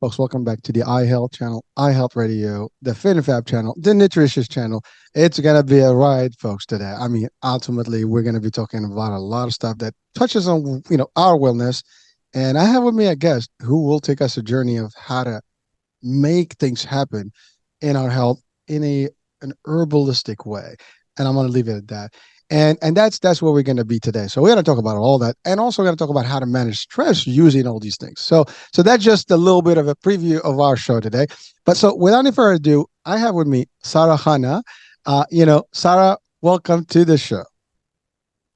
folks, welcome back to the iHealth channel, iHealth Radio, the FinFab channel, the Nutritious channel. It's going to be a ride, folks, today. I mean, ultimately, we're going to be talking about a lot of stuff that touches on, our wellness. And I have with me a guest who will take us a journey of how to make things happen in our health in an herbalistic way. And I'm going to leave it at that. And that's where we're going to be today. So we're going to talk about all that, and also we're going to talk about how to manage stress using all these things. So that's just a little bit of a preview of our show today. But so without any further ado, I have with me Sara-Chana. Sara, welcome to the show.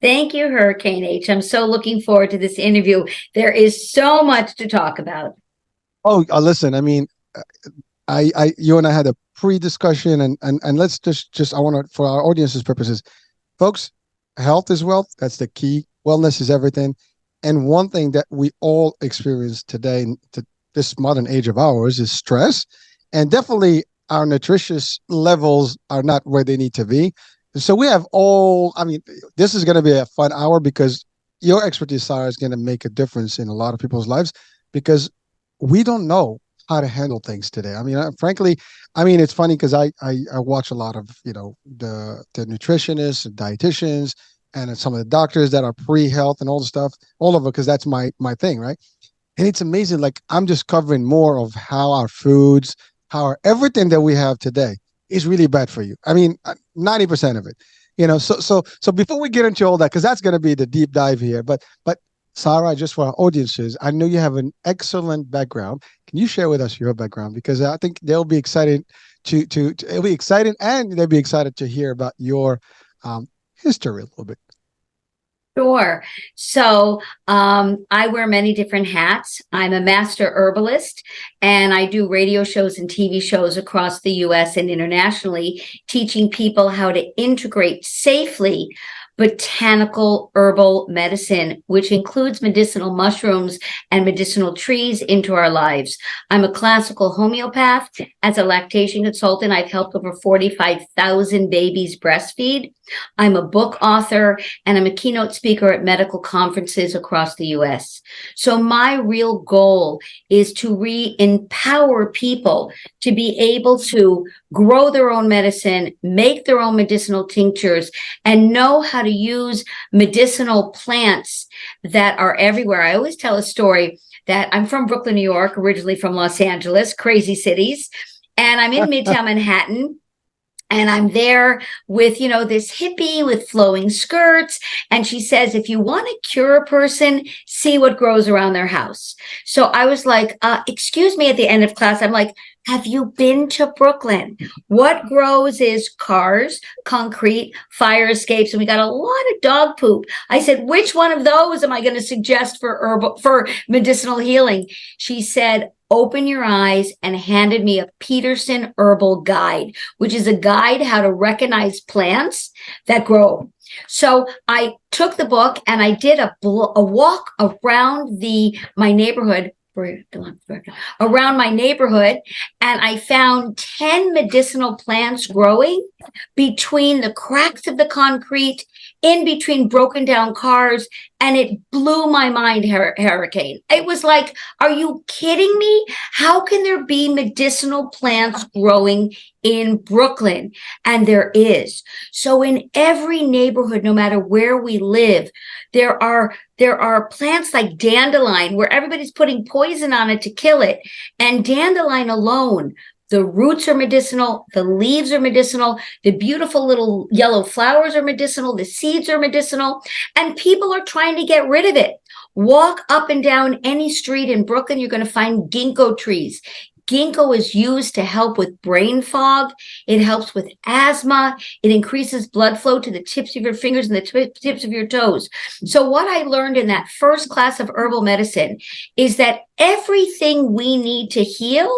Thank you, Hurricane H. I'm so looking forward to this interview. There is so much to talk about. Oh, listen, I mean, you and I had a pre-discussion, and let's just I want to, for our audience's purposes, folks, health is wealth. That's the key. Wellness is everything. And one thing that we all experience today, this modern age of ours, is stress. And definitely our nutritious levels are not where they need to be. So we have this is going to be a fun hour because your expertise, Sarah, is going to make a difference in a lot of people's lives because we don't know how to handle things today. I mean, frankly, it's funny because I watch a lot of, the nutritionists and dietitians and some of the doctors that are pre-health and all the stuff, all of it, because that's my thing, right? And it's amazing. Like, I'm just covering more of how our foods, everything that we have today is really bad for you. I mean, 90% of it, so before we get into all that, because that's going to be the deep dive here, but Sarah, just for our audiences, I know you have an excellent background. Can you share with us your background? Because I think they'll be excited it'll be exciting, and they'll be excited to hear about your history a little bit. Sure. So I wear many different hats. I'm a master herbalist, and I do radio shows and TV shows across the U.S. and internationally, teaching people how to integrate safely botanical herbal medicine, which includes medicinal mushrooms and medicinal trees, into our lives. I'm a classical homeopath. As a lactation consultant, I've helped over 45,000 babies breastfeed. I'm a book author, and I'm a keynote speaker at medical conferences across the U.S. So my real goal is to empower people to be able to grow their own medicine, make their own medicinal tinctures, and know how to use medicinal plants that are everywhere. I always tell a story that I'm from Brooklyn, New York, originally from Los Angeles, crazy cities, and I'm in Midtown Manhattan. And I'm there with, this hippie with flowing skirts. And she says, if you want to cure a person, see what grows around their house. So I was like, excuse me, at the end of class, I'm like, have you been to Brooklyn? What grows is cars, concrete, fire escapes, and we got a lot of dog poop. I said, which one of those am I going to suggest for medicinal healing? She said, open your eyes, and handed me a Peterson Herbal Guide, which is a guide how to recognize plants that grow. So I took the book and I did a walk around my neighborhood, and I found 10 medicinal plants growing between the cracks of the concrete, in between broken down cars, and it blew my mind, Hurricane. It was like, are you kidding me? How can there be medicinal plants growing in Brooklyn? And there is. So in every neighborhood, no matter where we live, there are plants like dandelion, where everybody's putting poison on it to kill it. And dandelion alone, the roots are medicinal, the leaves are medicinal, the beautiful little yellow flowers are medicinal, the seeds are medicinal, and people are trying to get rid of it. Walk up and down any street in Brooklyn, you're going to find ginkgo trees. Ginkgo is used to help with brain fog. It helps with asthma. It increases blood flow to the tips of your fingers and the tips of your toes. So what I learned in that first class of herbal medicine is that everything we need to heal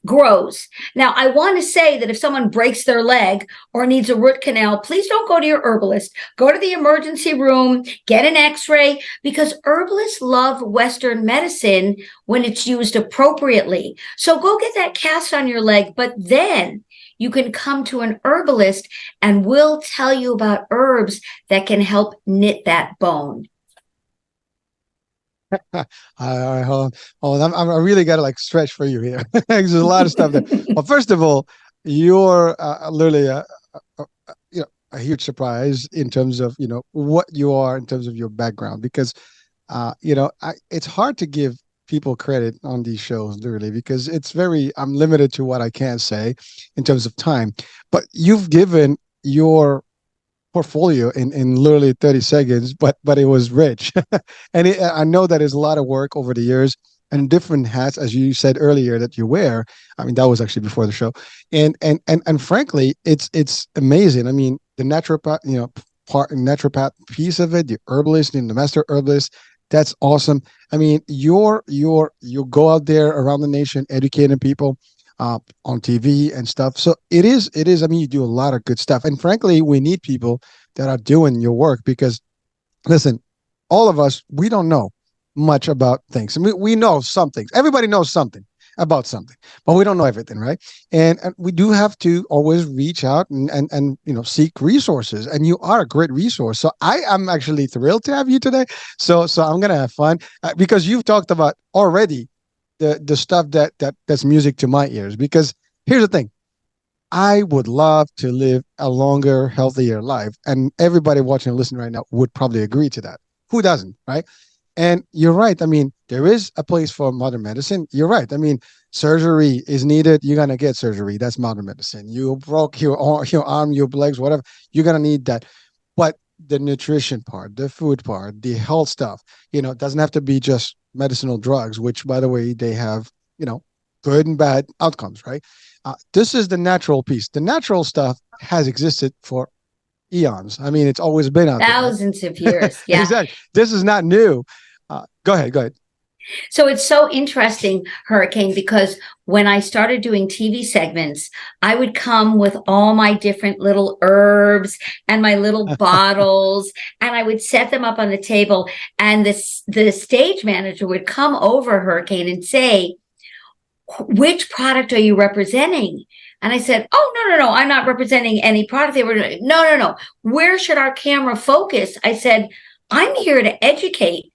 grows. Now, I want to say that if someone breaks their leg or needs a root canal, please don't go to your herbalist. Go to the emergency room, get an x-ray, because herbalists love Western medicine when it's used appropriately. So go get that cast on your leg, but then you can come to an herbalist and we'll tell you about herbs that can help knit that bone. Hold on, hold on. I really got to like stretch for you here. There's a lot of stuff there. Well, first of all, you're literally you know, a huge surprise in terms of what you are in terms of your background because it's hard to give people credit on these shows literally because I'm limited to what I can say in terms of time, but you've given your portfolio in literally 30 seconds, but it was rich. And I know that is a lot of work over the years and different hats, as you said earlier, that you wear. I mean, that was actually before the show. And frankly, it's amazing. I mean, the naturopath, part naturopath piece of it, the herbalist and the master herbalist, that's awesome. I mean, you go out there around the nation educating people on TV and stuff. So it is. I mean, you do a lot of good stuff, and frankly, we need people that are doing your work because, listen, all of us we don't know much about things. I mean, we know some things. Everybody knows something about something, but we don't know everything, right? And we do have to always reach out and seek resources. And you are a great resource. So I am actually thrilled to have you today. So I'm gonna have fun because you've talked about already the stuff that's music to my ears because here's the thing. I would love to live a longer, healthier life. And everybody watching and listening right now would probably agree to that. Who doesn't, right? And you're right. I mean, there is a place for modern medicine. You're right. I mean, surgery is needed. You're gonna get surgery. That's modern medicine. You broke your arm, your legs, whatever. You're gonna need that. But the nutrition part, the food part, the health stuff, it doesn't have to be just medicinal drugs, which, by the way, they have, good and bad outcomes, right? This is the natural piece. The natural stuff has existed for eons. I mean, it's always been out there, Thousands of right? years. Yeah. Exactly. This is not new. Go ahead. Go ahead. So it's so interesting, Hurricane, because when I started doing TV segments, I would come with all my different little herbs and my little bottles, and I would set them up on the table. And the stage manager would come over, Hurricane, and say, which product are you representing? And I said, oh, no, I'm not representing any product. They were, no. Where should our camera focus? I said, I'm here to educate.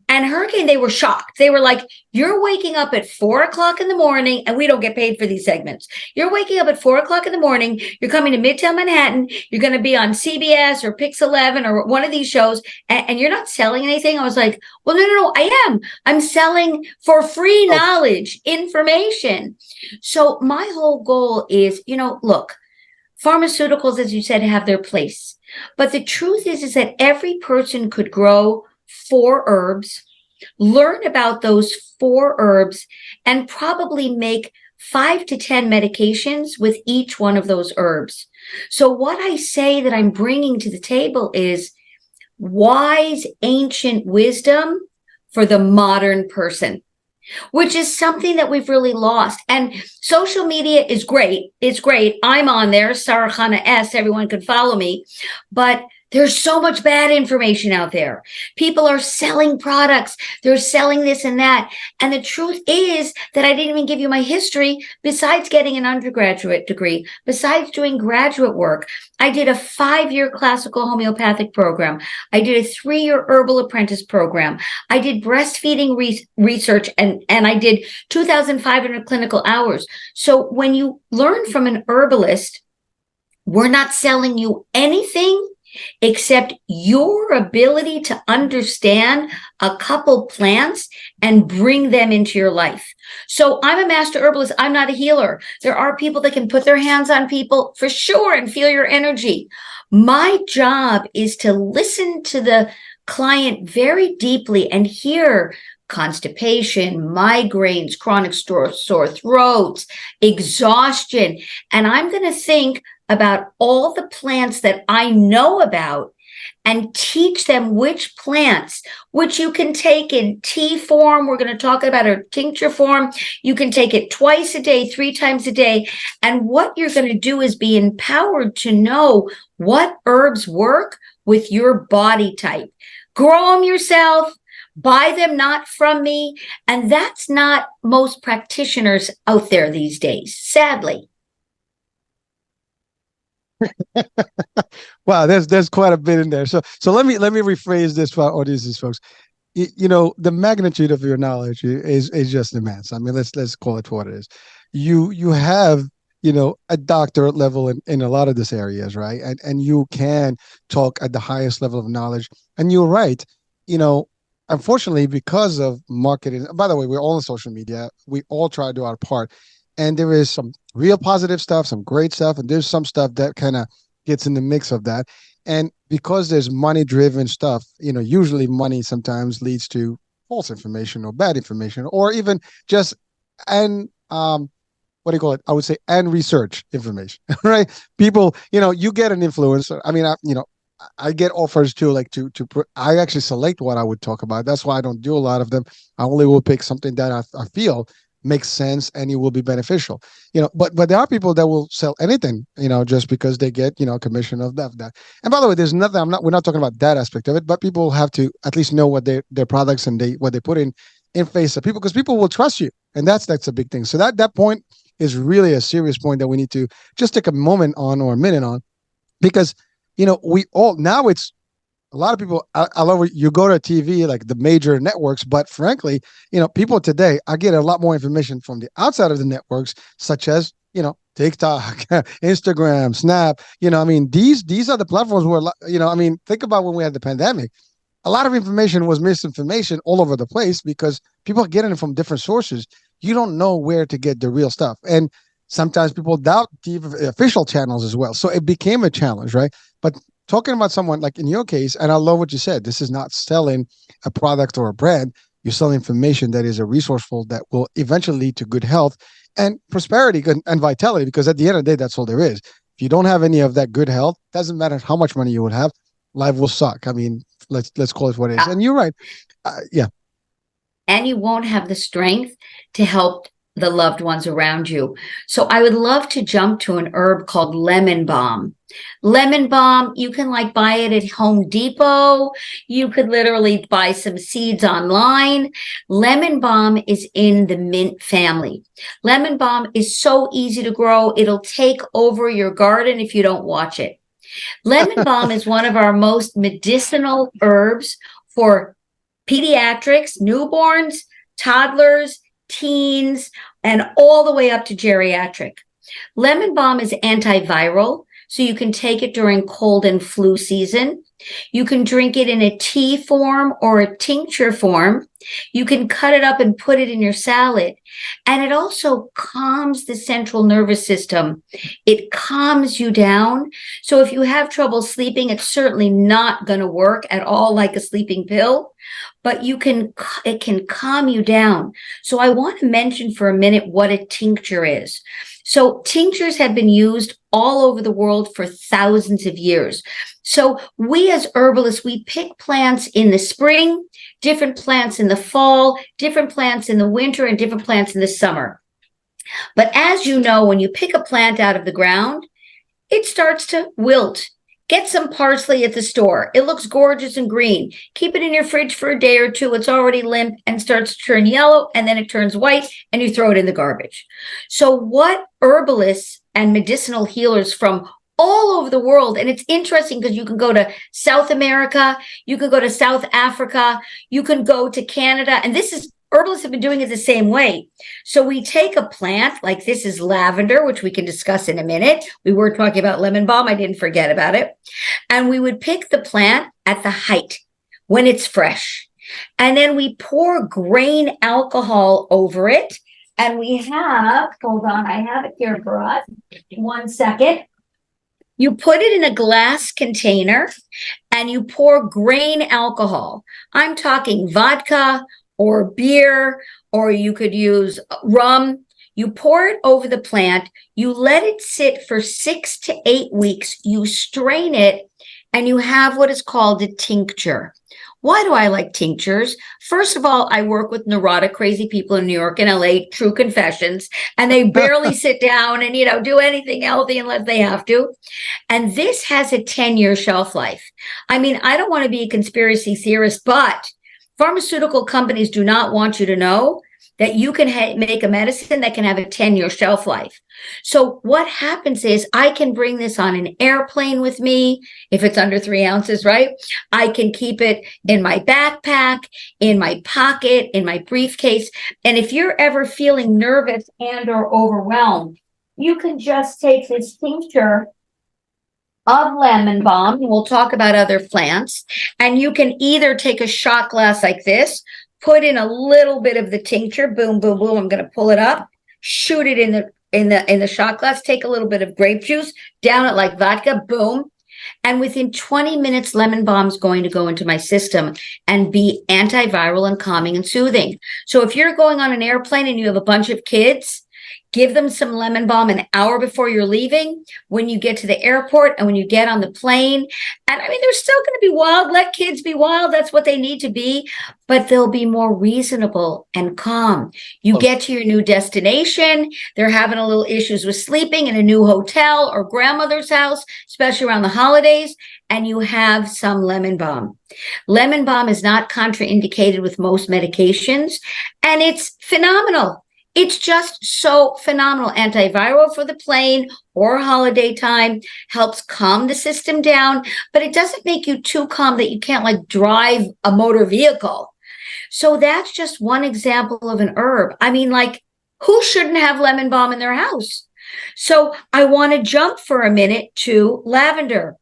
And Hurricane, they were shocked. They were like, you're waking up at 4 o'clock in the morning, and we don't get paid for these segments. You're waking up at 4 o'clock in the morning. You're coming to Midtown Manhattan. You're going to be on CBS or Pix 11 or one of these shows, and you're not selling anything. I was like, well, no, I am. I'm selling for free knowledge, information. So my whole goal is, look, pharmaceuticals, as you said, have their place. But the truth is that every person could grow 4 herbs, learn about those 4 herbs, and probably make 5 to 10 medications with each one of those herbs. So what I say that I'm bringing to the table is wise, ancient wisdom for the modern person, which is something that we've really lost. And social media is great. It's great. I'm on there, Sara-Chana S. Everyone can follow me. But there's so much bad information out there. People are selling products. They're selling this and that. And the truth is that I didn't even give you my history. Besides getting an undergraduate degree, besides doing graduate work, I did a 5-year classical homeopathic program. I did a 3-year herbal apprentice program. I did breastfeeding research, and I did 2,500 clinical hours. So when you learn from an herbalist, we're not selling you anything except your ability to understand a couple plants and bring them into your life. So I'm a master herbalist. I'm not a healer. There are people that can put their hands on people for sure and feel your energy. My job is to listen to the client very deeply and hear constipation, migraines, chronic sore throats, exhaustion. And I'm going to think about all the plants that I know about and teach them which plants, which you can take in tea form. We're going to talk about our tincture form. You can take it twice a day, 3 times a day. And what you're going to do is be empowered to know what herbs work with your body type. Grow them yourself. Buy them not from me. And that's not most practitioners out there these days, sadly. Wow, there's quite a bit in there. So let me rephrase this for our audiences, folks. the magnitude of your knowledge is just immense. I mean, let's call it for what it is. You have a doctorate level in a lot of these areas, right? And you can talk at the highest level of knowledge. And you're right. You know, unfortunately, because of marketing. By the way, we're all on social media. We all try to do our part, and there is some real positive stuff, some great stuff, and there's some stuff that kind of gets in the mix of that. And because there's money driven stuff, usually money sometimes leads to false information or bad information, or even just and what do you call it? I would say and research information, right? People, you get an influencer. I mean, I get offers too, like I actually select what I would talk about. That's why I don't do a lot of them. I only will pick something that I feel makes sense and it will be beneficial. But there are people that will sell anything, just because they get, a commission of that. And by the way, there's nothing, we're not talking about that aspect of it, but people have to at least know what their products and what they put in face of people, because people will trust you. And that's a big thing. So that point is really a serious point that we need to just take a moment on, or a minute on, because, we all, now it's, a lot of people, I love you go to TV, like the major networks, but frankly, people today, I get a lot more information from the outside of the networks, such as, TikTok, Instagram, Snap. I mean, these are the platforms where, I mean, think about when we had the pandemic. A lot of information was misinformation all over the place because people are getting it from different sources. You don't know where to get the real stuff. And sometimes people doubt the official channels as well. So it became a challenge, right? But talking about someone like in your case, and I love what you said, this is not selling a product or a brand. You're selling information that is a resourceful that will eventually lead to good health and prosperity and vitality, because at the end of the day, that's all there is. If you don't have any of that good health, doesn't matter how much money you would have, life will suck. I mean, let's call it what it is. And you're right. Yeah. And you won't have the strength to help the loved ones around you. So I would love to jump to an herb called lemon balm. Lemon balm, you can buy it at Home Depot. You could literally buy some seeds online. Lemon balm is in the mint family. Lemon balm is so easy to grow. It'll take over your garden if you don't watch it. Lemon balm is one of our most medicinal herbs for pediatrics, newborns, toddlers, teens, and all the way up to geriatric. Lemon balm is antiviral, so you can take it during cold and flu season. You can drink it in a tea form or a tincture form. You can cut it up and put it in your salad. And it also calms the central nervous system. It calms you down. So if you have trouble sleeping, it's certainly not going to work at all like a sleeping pill, but it can calm you down. So I want to mention for a minute what a tincture is. So tinctures have been used all over the world for thousands of years. So we as herbalists, we pick plants in the spring, different plants in the fall, different plants in the winter, and different plants in the summer. But as you know, when you pick a plant out of the ground, it starts to wilt. Get some parsley at the store. It looks gorgeous and green. Keep it in your fridge for a day or two. It's already limp and starts to turn yellow, and then it turns white, and you throw it in the garbage. So what herbalists and medicinal healers from all over the world, and it's interesting because you can go to South America, you can go to South Africa, you can go to Canada, and herbalists have been doing it the same way. So we take a plant, like this is lavender, which we can discuss in a minute. We were talking about lemon balm. I didn't forget about it. And we would pick the plant at the height when it's fresh. And then we pour grain alcohol over it. And hold on, I have it here for us. 1 second. You put it in a glass container and you pour grain alcohol. I'm talking vodka or beer, or you could use rum. You pour it over the plant. You let it sit for 6 to 8 weeks. You strain it, and you have what is called a tincture. Why do I like tinctures? First of all, I work with neurotic, crazy people in New York and LA, true confessions, and they barely sit down and, do anything healthy unless they have to. And this has a 10-year shelf life. I mean, I don't want to be a conspiracy theorist, but pharmaceutical companies do not want you to know that you can make a medicine that can have a 10-year shelf life. So what happens is I can bring this on an airplane with me if it's under 3 ounces, right? I can keep it in my backpack, in my pocket, in my briefcase. And if you're ever feeling nervous and or overwhelmed, you can just take this tincture of lemon balm, and we'll talk about other plants, and you can either take a shot glass like this, put in a little bit of the tincture, boom, boom, boom. I'm going to pull it up, shoot it in the shot glass, take a little bit of grape juice, down it like vodka, boom. And within 20 minutes, lemon balm is going to go into my system and be antiviral and calming and soothing. So if you're going on an airplane and you have a bunch of kids, give them some lemon balm an hour before you're leaving, when you get to the airport and when you get on the plane. And I mean, they're still going to be wild. Let kids be wild. That's what they need to be. But they'll be more reasonable and calm. You get to your new destination. They're having a little issues with sleeping in a new hotel or grandmother's house, especially around the holidays, and you have some lemon balm. Lemon balm is not contraindicated with most medications, and it's phenomenal. It's just so phenomenal. Antiviral for the plane or holiday time, helps calm the system down, but it doesn't make you too calm that you can't like drive a motor vehicle. So that's just one example of an herb. I mean, like, who shouldn't have lemon balm in their house? So I want to jump for a minute to lavender.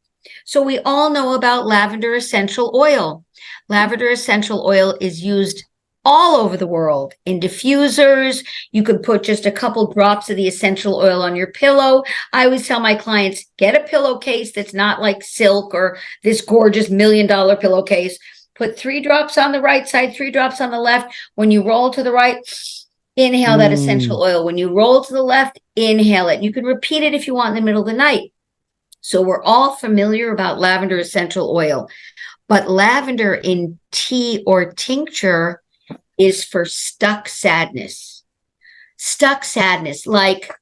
So we all know about lavender essential oil. Lavender essential oil is used all over the world in diffusers. You could put just a couple drops of the essential oil on your pillow. I always tell my clients, get a pillowcase that's not like silk or this gorgeous $1 million pillowcase. Put 3 drops on the right side, 3 drops on the left. When you roll to the right, inhale that essential oil. When you roll to the left, inhale it. You can repeat it if you want in the middle of the night. So we're all familiar about lavender essential oil, but lavender in tea or tincture is for stuck sadness. Stuck sadness. Like,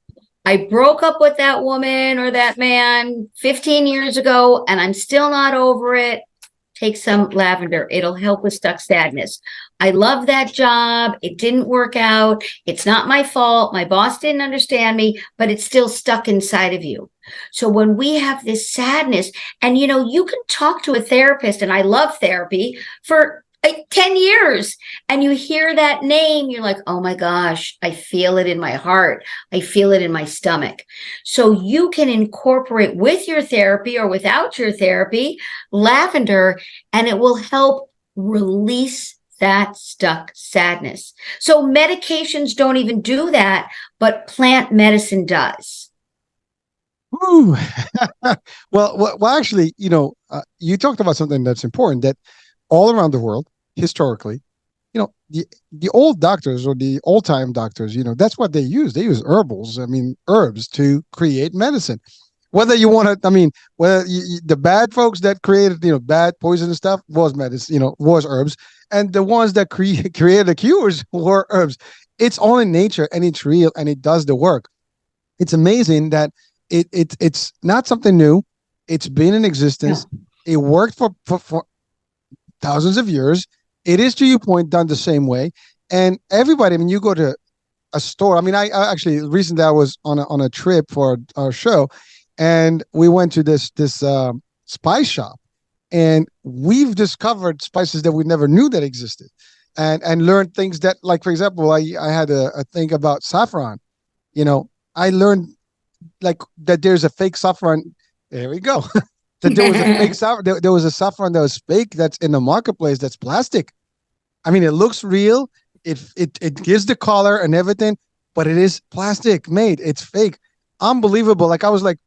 I broke up with that woman or that man 15 years ago and I'm still not over it. Take some lavender. It'll help with stuck sadness. I love that job. It didn't work out. It's not my fault. My boss didn't understand me, but it's still stuck inside of you. So when we have this sadness, and you know, you can talk to a therapist, and I love therapy, for 10 years, and you hear that name, you're like, oh my gosh, I feel it in my heart. I feel it in my stomach. So you can incorporate with your therapy or without your therapy, lavender, and it will help release that stuck sadness. So medications don't even do that, but plant medicine does. Ooh. well, actually, you know, you talked about something that's important, that all around the world, historically, you know, the old doctors or the old time doctors, you know, that's what they use. They use herbals. I mean, herbs to create medicine. Whether you want to, I mean, whether the bad folks that created, you know, bad poison and stuff was medicine, you know, was herbs, and the ones that created the cures were herbs. It's all in nature, and it's real, and it does the work. It's amazing that it's not something new. It's been in existence. Yeah. It worked for thousands of years. It is, to your point, done the same way. And everybody, I mean, you go to a store. I mean, I actually recently I was on a trip for our show, and we went to this spice shop, and we've discovered spices that we never knew that existed, and learned things that, like, for example, I had a thing about saffron. You know, I learned like that there's a fake saffron. There we go. That there was a fake saffron. There was a saffron that was fake that's in the marketplace that's plastic. I mean, it looks real. It gives the color and everything, but it is plastic made. It's fake. Unbelievable. Like, I was like,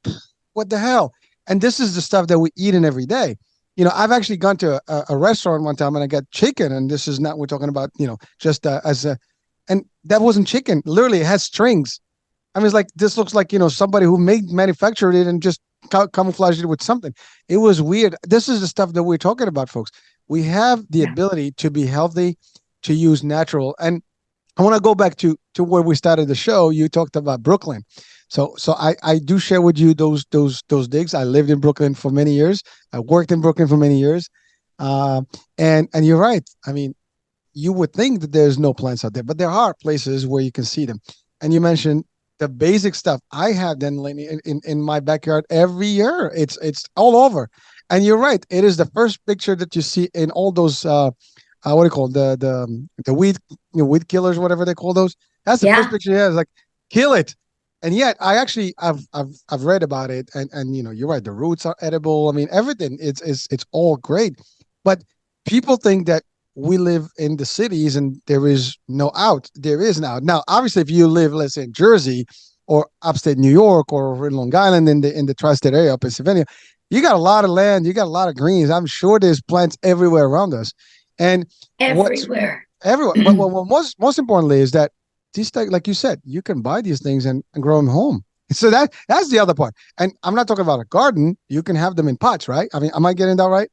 what the hell? And this is the stuff that we eat in every day. You know, I've actually gone to a restaurant one time and I got chicken, and this is not, we're talking about, you know, just and that wasn't chicken. Literally, it has strings. I mean, it's like, this looks like, you know, somebody who manufactured it and just camouflaged it with something. It was weird. This is the stuff that we're talking about, folks. We have the ability to be healthy, to use natural. And I want to go back to where we started the show. You talked about Brooklyn. So I do share with you those digs. I lived in Brooklyn for many years. I worked in Brooklyn for many years. And you're right. I mean, you would think that there's no plants out there, but there are places where you can see them. And you mentioned the basic stuff. I have them in my backyard every year. It's all over. And you're right. It is the first picture that you see in all those what do you call it? The weed, weed killers, whatever they call those. That's the first Yeah, picture. Yeah, it's like kill it. And yet, I've read about it, and you're right. The roots are edible. I mean, everything. It's all great, but people think that we live in the cities and there is no out. There is an out. Now, obviously, if you live, let's say, in Jersey or upstate New York or in Long Island in the tri-state area of Pennsylvania, you got a lot of land. You got a lot of greens. I'm sure there's plants everywhere around us. And what's everywhere. everywhere, but what most importantly is that these things, like you said, you can buy these things and grow them home. So that's the other part. And I'm not talking about a garden. You can have them in pots, right? I mean, am I getting that right?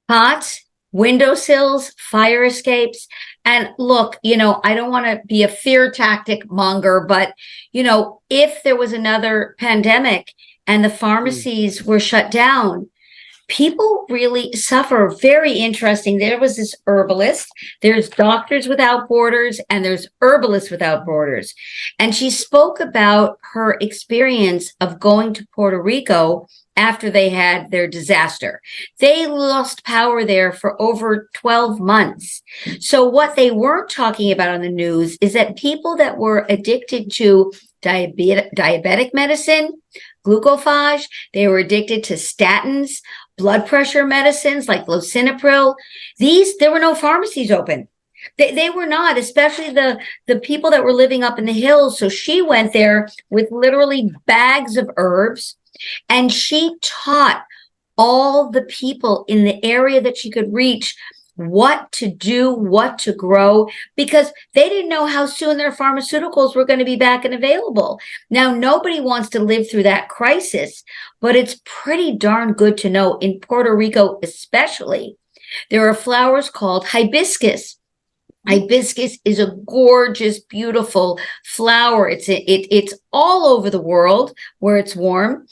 Pots, windowsills, fire escapes. And look, I don't want to be a fear tactic monger, but, if there was another pandemic and the Mm. pharmacies were shut down, people really suffer. Very interesting. There was this herbalist. There's Doctors Without Borders and there's Herbalists Without Borders. And she spoke about her experience of going to Puerto Rico after they had their disaster. They lost power there for over 12 months. So what they weren't talking about on the news is that people that were addicted to diabetic medicine, glucophage, they were addicted to statins, blood pressure medicines like lisinopril. There were no pharmacies open. They were not, especially the people that were living up in the hills. So she went there with literally bags of herbs, and she taught all the people in the area that she could reach what to do, what to grow, because they didn't know how soon their pharmaceuticals were going to be back and available. Now, nobody wants to live through that crisis, but it's pretty darn good to know in Puerto Rico, especially, there are flowers called hibiscus. Hibiscus is a gorgeous, beautiful flower. It's all over the world where it's warm.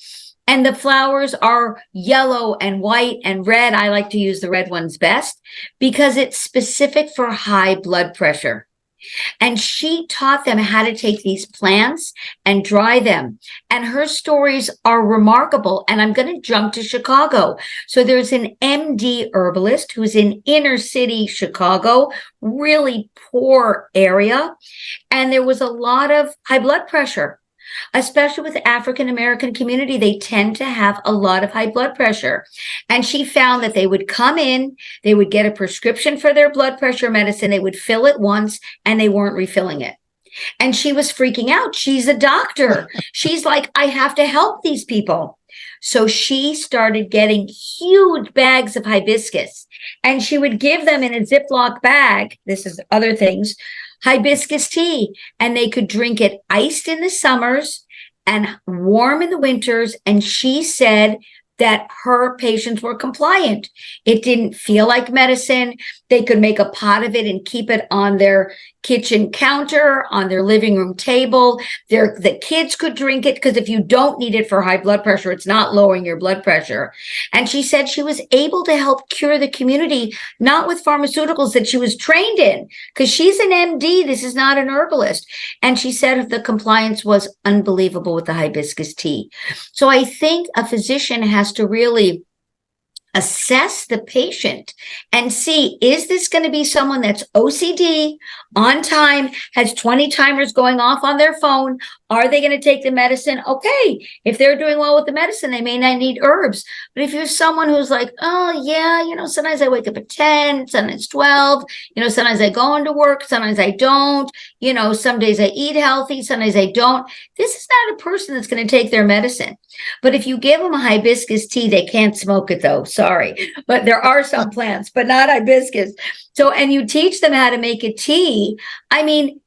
And the flowers are yellow and white and red. I like to use the red ones best because it's specific for high blood pressure. And she taught them how to take these plants and dry them. And her stories are remarkable. And I'm going to jump to Chicago. So there's an MD herbalist who's in inner city Chicago, really poor area. And there was a lot of high blood pressure. Especially with the African American community, they tend to have a lot of high blood pressure. And she found that they would come in, they would get a prescription for their blood pressure medicine, they would fill it once, and they weren't refilling it. And she was freaking out. She's a doctor. She's like, I have to help these people. So she started getting huge bags of hibiscus, and she would give them in a Ziploc bag. This is other things. Hibiscus tea, and they could drink it iced in the summers and warm in the winters. And she said that her patients were compliant. It didn't feel like medicine. They could make a pot of it and keep it on their kitchen counter, on their living room table. The kids could drink it because if you don't need it for high blood pressure, it's not lowering your blood pressure. And she said she was able to help cure the community, not with pharmaceuticals that she was trained in, because she's an MD. This is not an herbalist. And she said the compliance was unbelievable with the hibiscus tea. So I think a physician has to really assess the patient and see, is this going to be someone that's OCD, on time, has 20 timers going off on their phone? Are they going to take the medicine? Okay, if they're doing well with the medicine, they may not need herbs. But if you're someone who's like, oh yeah, sometimes I wake up at 10, sometimes 12, sometimes I go into work, sometimes I don't, some days I eat healthy, sometimes I don't. This is not a person that's going to take their medicine. But if you give them a hibiscus tea, they can't smoke it though. Sorry. But there are some plants, but not hibiscus. So, and you teach them how to make a tea. I mean,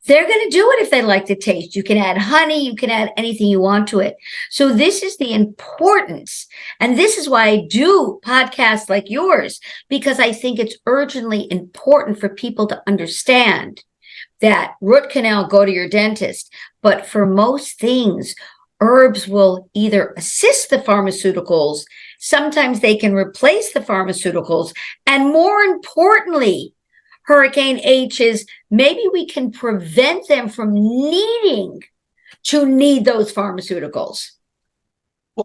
they're going to do it if they like the taste. You can add honey, you can add anything you want to it. So this is the importance. And this is why I do podcasts like yours, because I think it's urgently important for people to understand that root canal, go to your dentist. But for most things, herbs will either assist the pharmaceuticals, sometimes they can replace the pharmaceuticals, and more importantly, Hurricane H is maybe we can prevent them from needing to need those pharmaceuticals.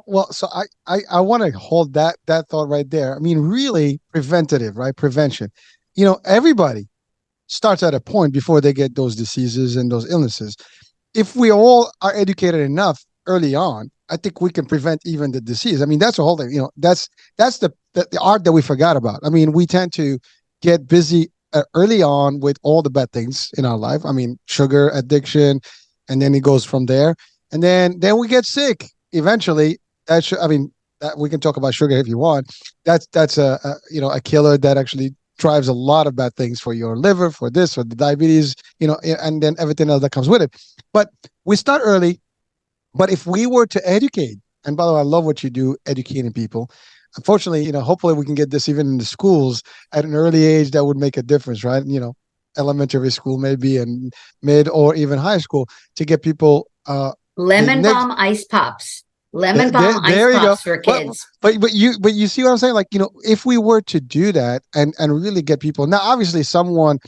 Well, so I want to hold that thought right there. I mean, really preventative, right? Prevention. Everybody starts at a point before they get those diseases and those illnesses. If we all are educated enough early on, I think we can prevent even the disease. I mean, that's a whole thing. That's the art that we forgot about. I mean, we tend to get busy early on with all the bad things in our life. I mean, sugar addiction, and then it goes from there, and then we get sick eventually. I mean, we can talk about sugar if you want. That's a killer that actually drives a lot of bad things for your liver, for this, for the diabetes, and then everything else that comes with it. But we start early. But if we were to educate, and by the way, I love what you do, educating people. Unfortunately, hopefully we can get this even in the schools at an early age. That would make a difference, right? Elementary school maybe, and mid or even high school, to get people Lemon balm ice pops. Lemon balm ice there you go. pops for kids. But you see what I'm saying? Like, if we were to do that and really get people. Now, obviously, someone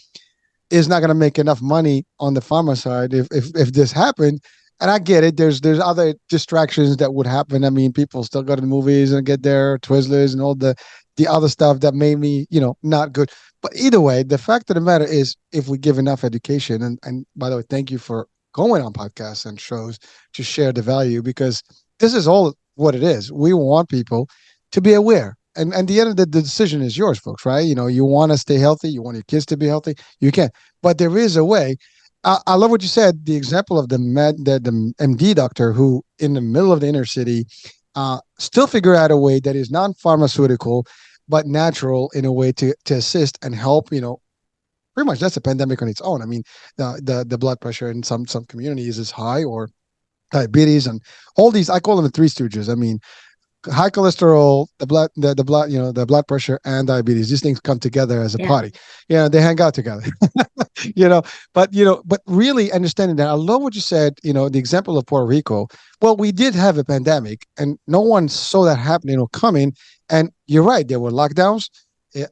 is not going to make enough money on the pharma side if this happened. And I get it. There's other distractions that would happen. I mean, people still go to the movies and get their Twizzlers and all the other stuff that made me, not good. But either way, the fact of the matter is, if we give enough education, and by the way, thank you for going on podcasts and shows to share the value, because this is all what it is. We want people to be aware. And at the end of the decision is yours, folks, right? You want to stay healthy. You want your kids to be healthy. You can. But there is a way. I love what you said, the example of the MD doctor who, in the middle of the inner city, still figure out a way that is non-pharmaceutical, but natural in a way to assist and help, pretty much that's a pandemic on its own. I mean, the blood pressure in some communities is high, or diabetes, and all these, I call them the three stooges. I mean, high cholesterol, the blood, the blood pressure, and diabetes. These things come together as a party. They hang out together. But really understanding that. I love what you said. The example of Puerto Rico. Well, we did have a pandemic, and no one saw that happening or coming. And you're right, there were lockdowns.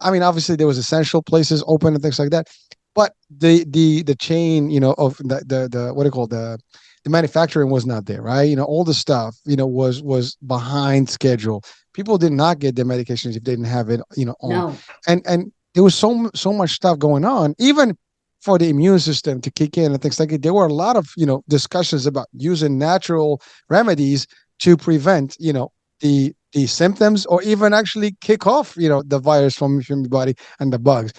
I mean, obviously there was essential places open and things like that. But the chain, of the what do you call the manufacturing was not there, right? All the stuff, was behind schedule. People did not get their medications if they didn't have it, on. No. And there was so much stuff going on, even for the immune system to kick in and things like that. There were a lot of, discussions about using natural remedies to prevent, the symptoms, or even actually kick off, the virus from your body and the bugs.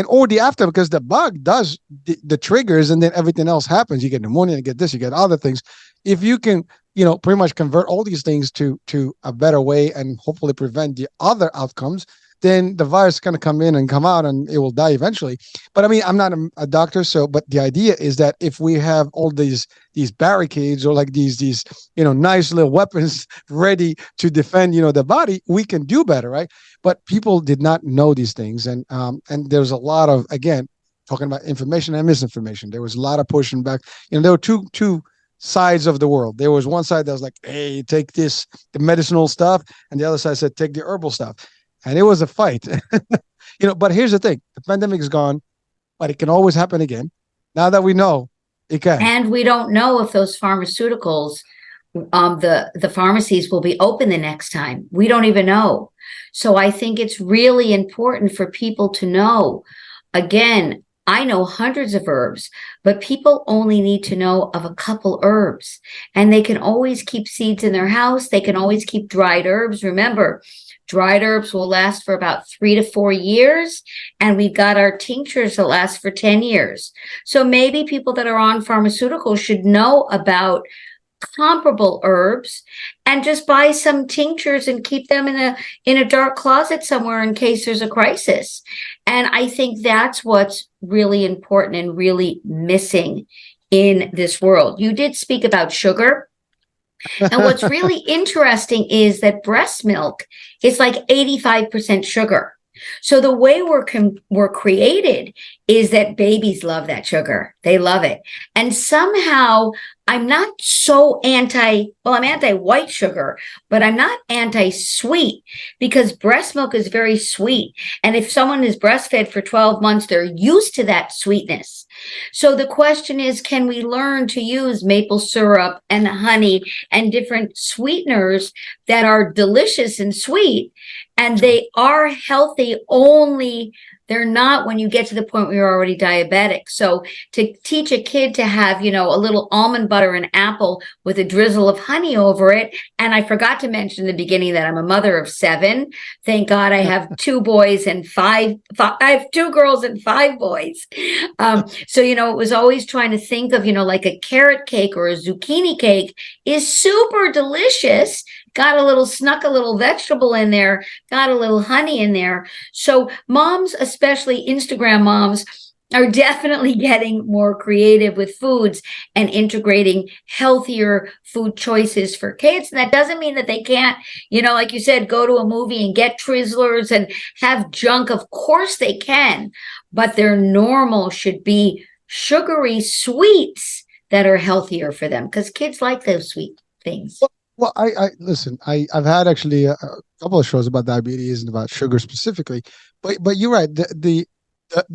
Or the after, because the bug does the triggers, and then everything else happens. You get pneumonia, you get this, you get other things. If you can, pretty much convert all these things to a better way and hopefully prevent the other outcomes, then the virus is going to come in and come out, and it will die eventually. But I mean, I'm not a doctor, but the idea is that if we have all these barricades, or like these nice little weapons ready to defend the body, we can do better, right? But people did not know these things, and there's a lot of, again, talking about information and misinformation. There was a lot of pushing back. There were two sides of the world. There was one side that was like, hey, take the medicinal stuff, and the other side said, take the herbal stuff. And it was a fight. But here's the thing: the pandemic is gone, but it can always happen again. Now that we know it can. And we don't know if those pharmaceuticals, the pharmacies will be open the next time. We don't even know. So I think it's really important for people to know. Again, I know hundreds of herbs, but people only need to know of a couple herbs. And they can always keep seeds in their house. They can always keep dried herbs. Remember, dried herbs will last for about 3 to 4 years, and we've got our tinctures that last for 10 years. So maybe people that are on pharmaceuticals should know about comparable herbs and just buy some tinctures and keep them in a dark closet somewhere in case there's a crisis. And I think that's what's really important and really missing in this world. You did speak about sugar. And what's really interesting is that breast milk is like 85% sugar. So the way we're created is that babies love that sugar. They love it. And somehow I'm not so I'm anti white sugar, but I'm not anti sweet because breast milk is very sweet. And if someone is breastfed for 12 months, they're used to that sweetness. So the question is, can we learn to use maple syrup and honey and different sweeteners that are delicious and sweet? And they are healthy, only they're not when you get to the point where you're already diabetic. So to teach a kid to have, a little almond butter and apple with a drizzle of honey over it. And I forgot to mention in the beginning that I'm a mother of 7. Thank God I have 2 boys and I have 2 girls and 5 boys. So, it was always trying to think of, like a carrot cake or a zucchini cake is super delicious. Snuck a little vegetable in there, got a little honey in there. So moms, especially Instagram moms, are definitely getting more creative with foods and integrating healthier food choices for kids. And that doesn't mean that they can't, like you said, go to a movie and get Twizzlers and have junk. Of course they can, but their normal should be sugary sweets that are healthier for them because kids like those sweet things. Well, I listen. I've had actually a couple of shows about diabetes and about sugar specifically, but you're right. The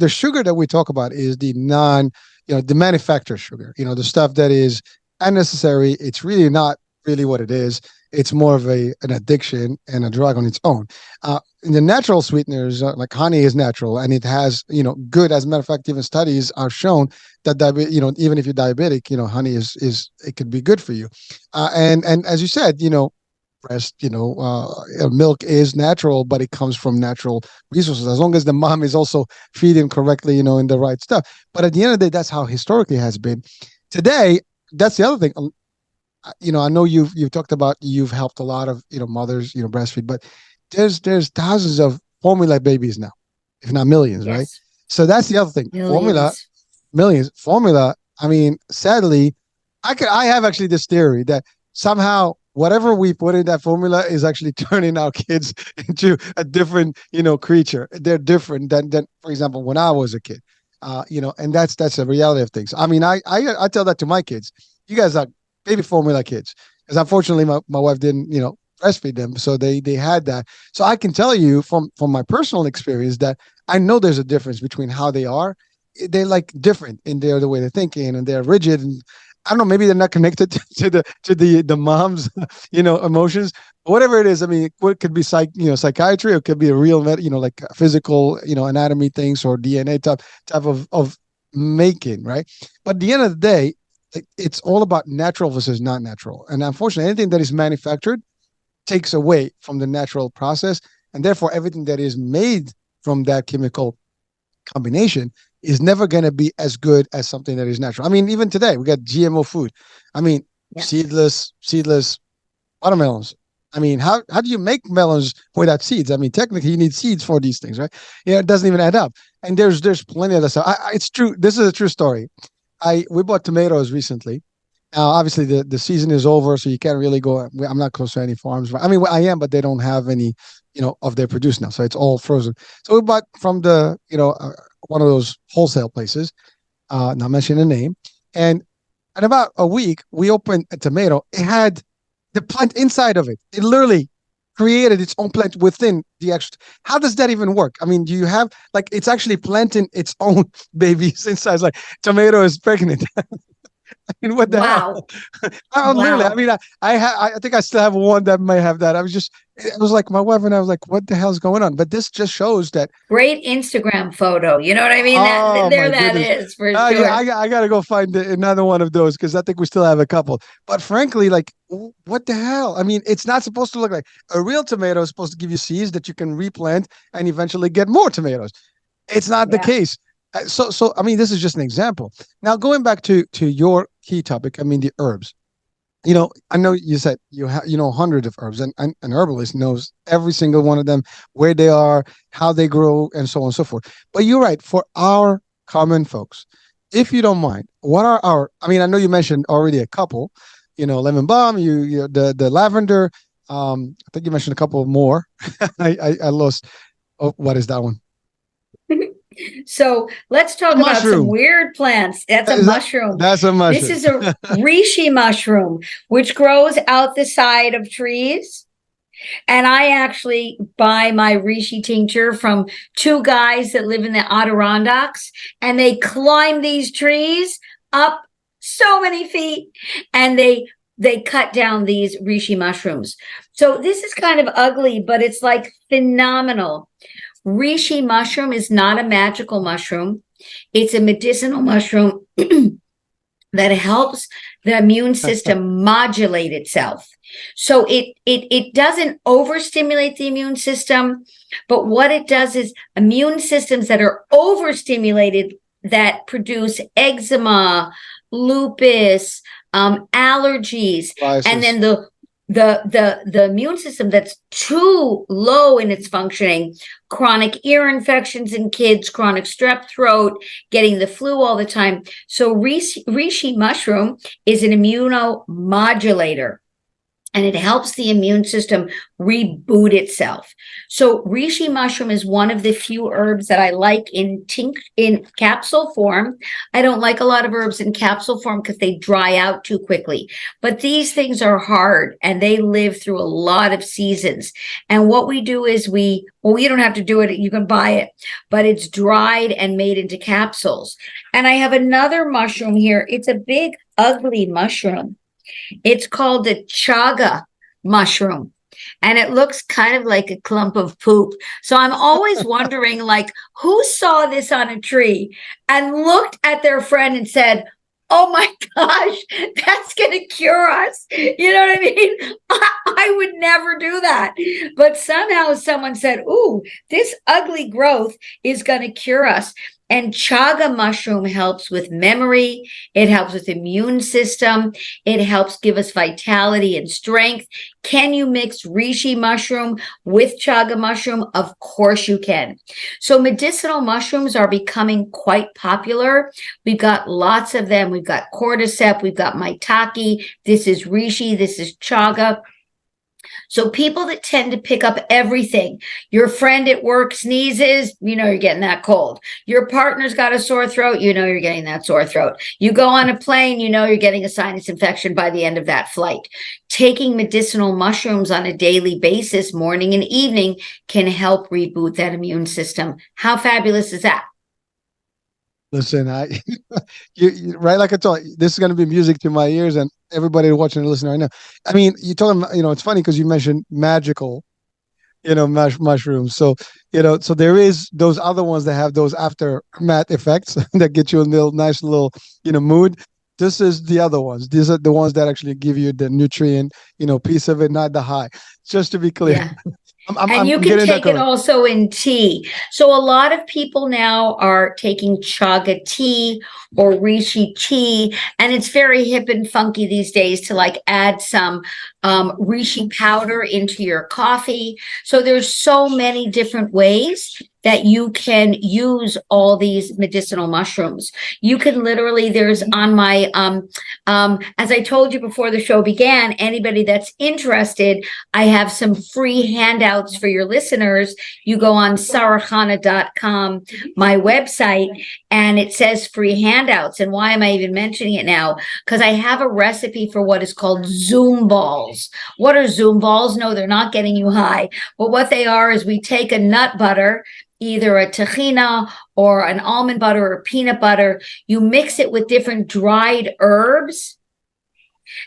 sugar that we talk about is the the manufactured sugar. The stuff that is unnecessary. It's really not really what it is. It's more of an addiction and a drug on its own. The natural sweeteners, like honey, is natural and it has good. As a matter of fact, even studies are shown that even if you're diabetic, honey is it could be good for you. And as you said, breast, milk is natural, but it comes from natural resources as long as the mom is also feeding correctly, in the right stuff. But at the end of the day, that's how historically has been. Today, that's the other thing. I know you've talked about you've helped a lot of mothers breastfeed, but there's thousands of formula babies now, if not millions, right? Yes. So that's the other thing. Formula, Millions. millions. Formula. I mean, sadly, I have actually this theory that somehow whatever we put in that formula is actually turning our kids into a different creature. They're different than for example when I was a kid. And that's a reality of things. I mean, I tell that to my kids. You guys are baby formula kids because unfortunately my wife didn't breastfeed them, so they had that. So I can tell you from my personal experience that I know there's a difference between how they are. They're like different in the way they're thinking, and they're rigid, and I don't know, maybe they're not connected to the mom's emotions, whatever it is. I mean, it could be psychiatry, or it could be a real like physical anatomy things or DNA type of making, right? But at the end of the day, it's all about natural versus not natural. And unfortunately, anything that is manufactured takes away from the natural process. And therefore, everything that is made from that chemical combination is never going to be as good as something that is natural. I mean, even today, we got GMO food. I mean, Yeah. seedless watermelons. I mean, how do you make melons without seeds? I mean, technically, you need seeds for these things, right? It doesn't even add up. And there's plenty of that stuff. It's true. This is a true story. We bought tomatoes recently. Now, obviously, the season is over, so you can't really go. I'm not close to any farms. I mean, I am, but they don't have any, of their produce now, so it's all frozen. So we bought from the, one of those wholesale places, not mentioning the name, and in about a week, we opened a tomato. It had the plant inside of it. It literally created its own plant within the extra. How does that even work? I mean, do you have it's actually planting its own babies inside? It's like tomato is pregnant. I mean, what the Wow. hell? Literally, I Wow. mean, I think I still have one that may have that. It was like my wife and I was like, what the hell's going on? But this just shows that. Great Instagram photo. You know what I mean? Oh my That goodness. is for Yeah, sure. I got to go find another one of those because I think we still have a couple. But frankly, what the hell? I mean, it's not supposed to look like a real tomato is supposed to give you seeds that you can replant and eventually get more tomatoes. It's not the Yeah. case. So I mean, this is just an example. Now, going back to your key topic, I mean, the herbs. I know you said you have hundreds of herbs, and an herbalist knows every single one of them, where they are, how they grow, and so on and so forth. But you're right. For our common folks, if you don't mind, what are our? I mean, I know you mentioned already a couple. Lemon balm, the lavender. I think you mentioned a couple more. I lost. Oh, what is that one? So let's talk about some Mushroom. weird plants. That's a mushroom. That's a This mushroom. is a reishi mushroom, which grows out the side of trees. And I actually buy my reishi tincture from two guys that live in the Adirondacks, and they climb these trees up so many feet, and they cut down these reishi mushrooms. So this is kind of ugly, but it's like phenomenal. Reishi mushroom is not a magical mushroom. It's a medicinal mushroom that helps the immune system modulate itself. So it doesn't overstimulate the immune system, but what it does is immune systems that are overstimulated that produce eczema, lupus, allergies, and then the immune system that's too low in its functioning, chronic ear infections in kids, chronic strep throat, getting the flu all the time. So reishi mushroom is an immunomodulator, and it helps the immune system reboot itself. So reishi mushroom is one of the few herbs that I like in capsule form. I don't like a lot of herbs in capsule form because they dry out too quickly. But these things are hard, and they live through a lot of seasons. And what we do is you don't have to do it. You can buy it, but it's dried and made into capsules. And I have another mushroom here. It's a big, ugly mushroom. It's called the chaga mushroom, and it looks kind of like a clump of poop. So I'm always wondering, like, who saw this on a tree and looked at their friend and said, oh my gosh, that's going to cure us. You know what I mean? I would never do that. But somehow someone said, ooh, this ugly growth is going to cure us. And chaga mushroom helps with memory. It helps with immune system. It helps give us vitality and strength. Can you mix reishi mushroom with chaga mushroom? Of course you can. So medicinal mushrooms are becoming quite popular. We've got lots of them. We've got cordyceps. We've got maitake. This is reishi. This is chaga. So people that tend to pick up everything, your friend at work sneezes, you know you're getting that cold. Your partner's got a sore throat, you know you're getting that sore throat. You go on a plane, you know you're getting a sinus infection by the end of that flight. Taking medicinal mushrooms on a daily basis, morning and evening, can help reboot that immune system. How fabulous is that? Listen, you right, like I told you, this is going to be music to my ears, and everybody watching and listening right now. I mean, you told them, it's funny because you mentioned magical, mushrooms. So, so there is those other ones that have those aftermath effects that get you a nice little, mood. This is the other ones. These are the ones that actually give you the nutrient, piece of it, not the high. Just to be clear. Yeah. And you can take it also in tea. So a lot of people now are taking chaga tea or reishi tea, and it's very hip and funky these days to like add some reishi powder into your coffee. So there's so many different ways that you can use all these medicinal mushrooms. You can literally, there's on my, as I told you before the show began, anybody that's interested, I have some free handouts for your listeners. You go on Sara-Chana.com, my website, and it says free handouts. And why am I even mentioning it now? Because I have a recipe for what is called Zoom balls. What are Zoom balls? No, they're not getting you high. But what they are is we take a nut butter, either a tahina or an almond butter or peanut butter. You mix it with different dried herbs,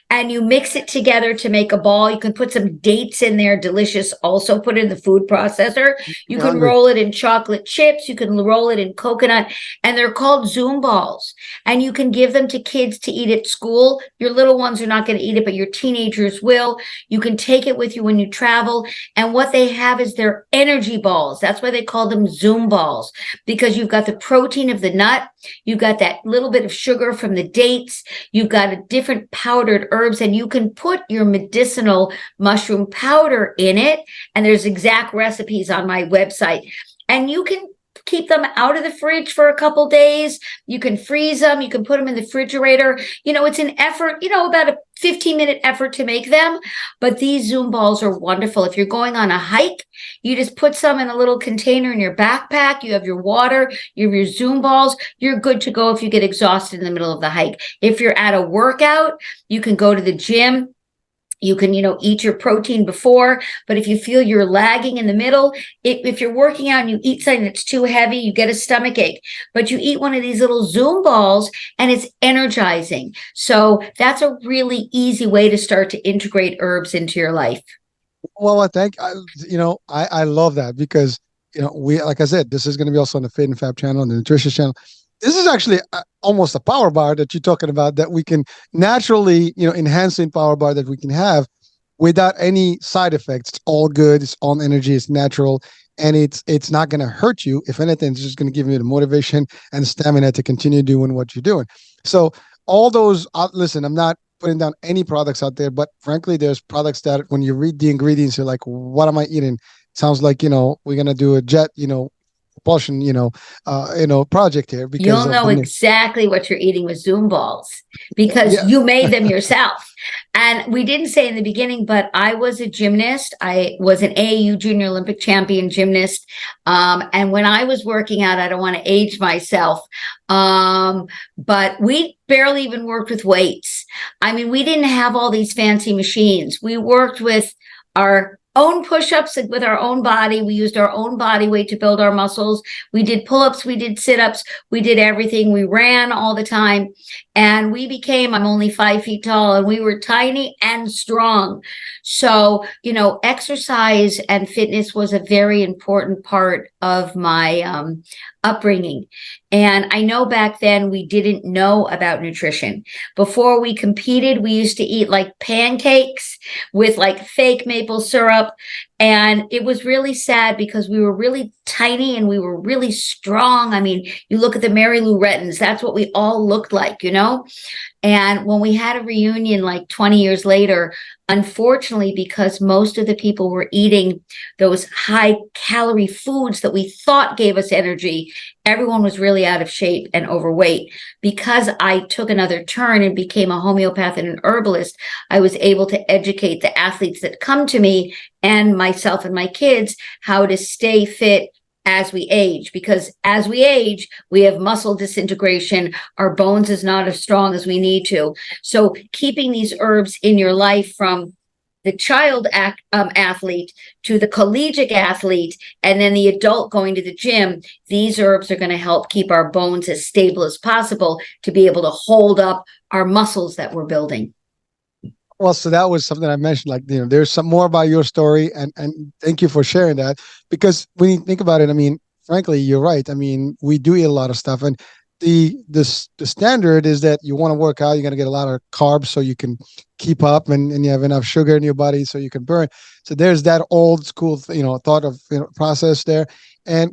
and you mix it together to make a ball. You can put some dates in there, delicious. Also put it in the food processor. You can roll it in chocolate chips. You can roll it in coconut, and they're called Zoom balls. And you can give them to kids to eat at school. Your little ones are not going to eat it, but your teenagers will. You can take it with you when you travel. And what they have is their energy balls. That's why they call them Zoom balls, because you've got the protein of the nut. You've got that little bit of sugar from the dates. You've got a different powdered herbs, and you can put your medicinal mushroom powder in it. And there's exact recipes on my website. And you can keep them out of the fridge for a couple days. You can freeze them. You can put them in the refrigerator. It's an effort, about 15-minute effort to make them, but these Zoom balls are wonderful. If you're going on a hike, you just put some in a little container in your backpack. You have your water, you have your Zoom balls. You're good to go if you get exhausted in the middle of the hike. If you're at a workout, you can go to the gym. You can, eat your protein before, but if you feel you're lagging in the middle, if you're working out and you eat something that's too heavy, you get a stomach ache, but you eat one of these little Zoom balls and it's energizing. So that's a really easy way to start to integrate herbs into your life. Well, I love that because, we, like I said, this is going to be also on the Fit and Fab channel and the Nutritious channel. This is actually almost a power bar that you're talking about that we can naturally, enhancing power bar that we can have without any side effects. It's all good. It's all energy. It's natural. And it's not going to hurt you. If anything, it's just going to give you the motivation and stamina to continue doing what you're doing. So all those, listen, I'm not putting down any products out there, but frankly, there's products that when you read the ingredients, you're like, what am I eating? Sounds like, we're going to do a jet, propulsion, project here because You'll of know the exactly what you're eating with Zoom balls because yeah. you made them yourself. And we didn't say in the beginning, but I was a gymnast. I was an AAU junior Olympic champion gymnast. And when I was working out, I don't want to age myself, but we barely even worked with weights. I mean, we didn't have all these fancy machines. We worked with our own push-ups with our own body. We used our own body weight to build our muscles. We did pull-ups, we did sit-ups, we did everything. We ran all the time. And I'm only 5 feet tall, and we were tiny and strong. So, exercise and fitness was a very important part of my upbringing. And I know back then we didn't know about nutrition. Before we competed, we used to eat like pancakes with like fake maple syrup. And it was really sad because we were really tiny and we were really strong. I mean, you look at the Mary Lou Rettons, that's what we all looked like, And when we had a reunion like 20 years later, unfortunately, because most of the people were eating those high calorie foods that we thought gave us energy, everyone was really out of shape and overweight. Because I took another turn and became a homeopath and an herbalist, I was able to educate the athletes that come to me and myself and my kids how to stay fit as we age, because as we age, we have muscle disintegration. Our bones is not as strong as we need to. So keeping these herbs in your life from the child athlete to the collegiate athlete, and then the adult going to the gym, these herbs are going to help keep our bones as stable as possible to be able to hold up our muscles that we're building. Well, so that was something I mentioned, like, there's some more about your story, and thank you for sharing that, because when you think about it, I mean, frankly, you're right. I mean, we do eat a lot of stuff, and the standard is that you want to work out, you're going to get a lot of carbs so you can keep up, and you have enough sugar in your body so you can burn. So there's that old school, thought of process there,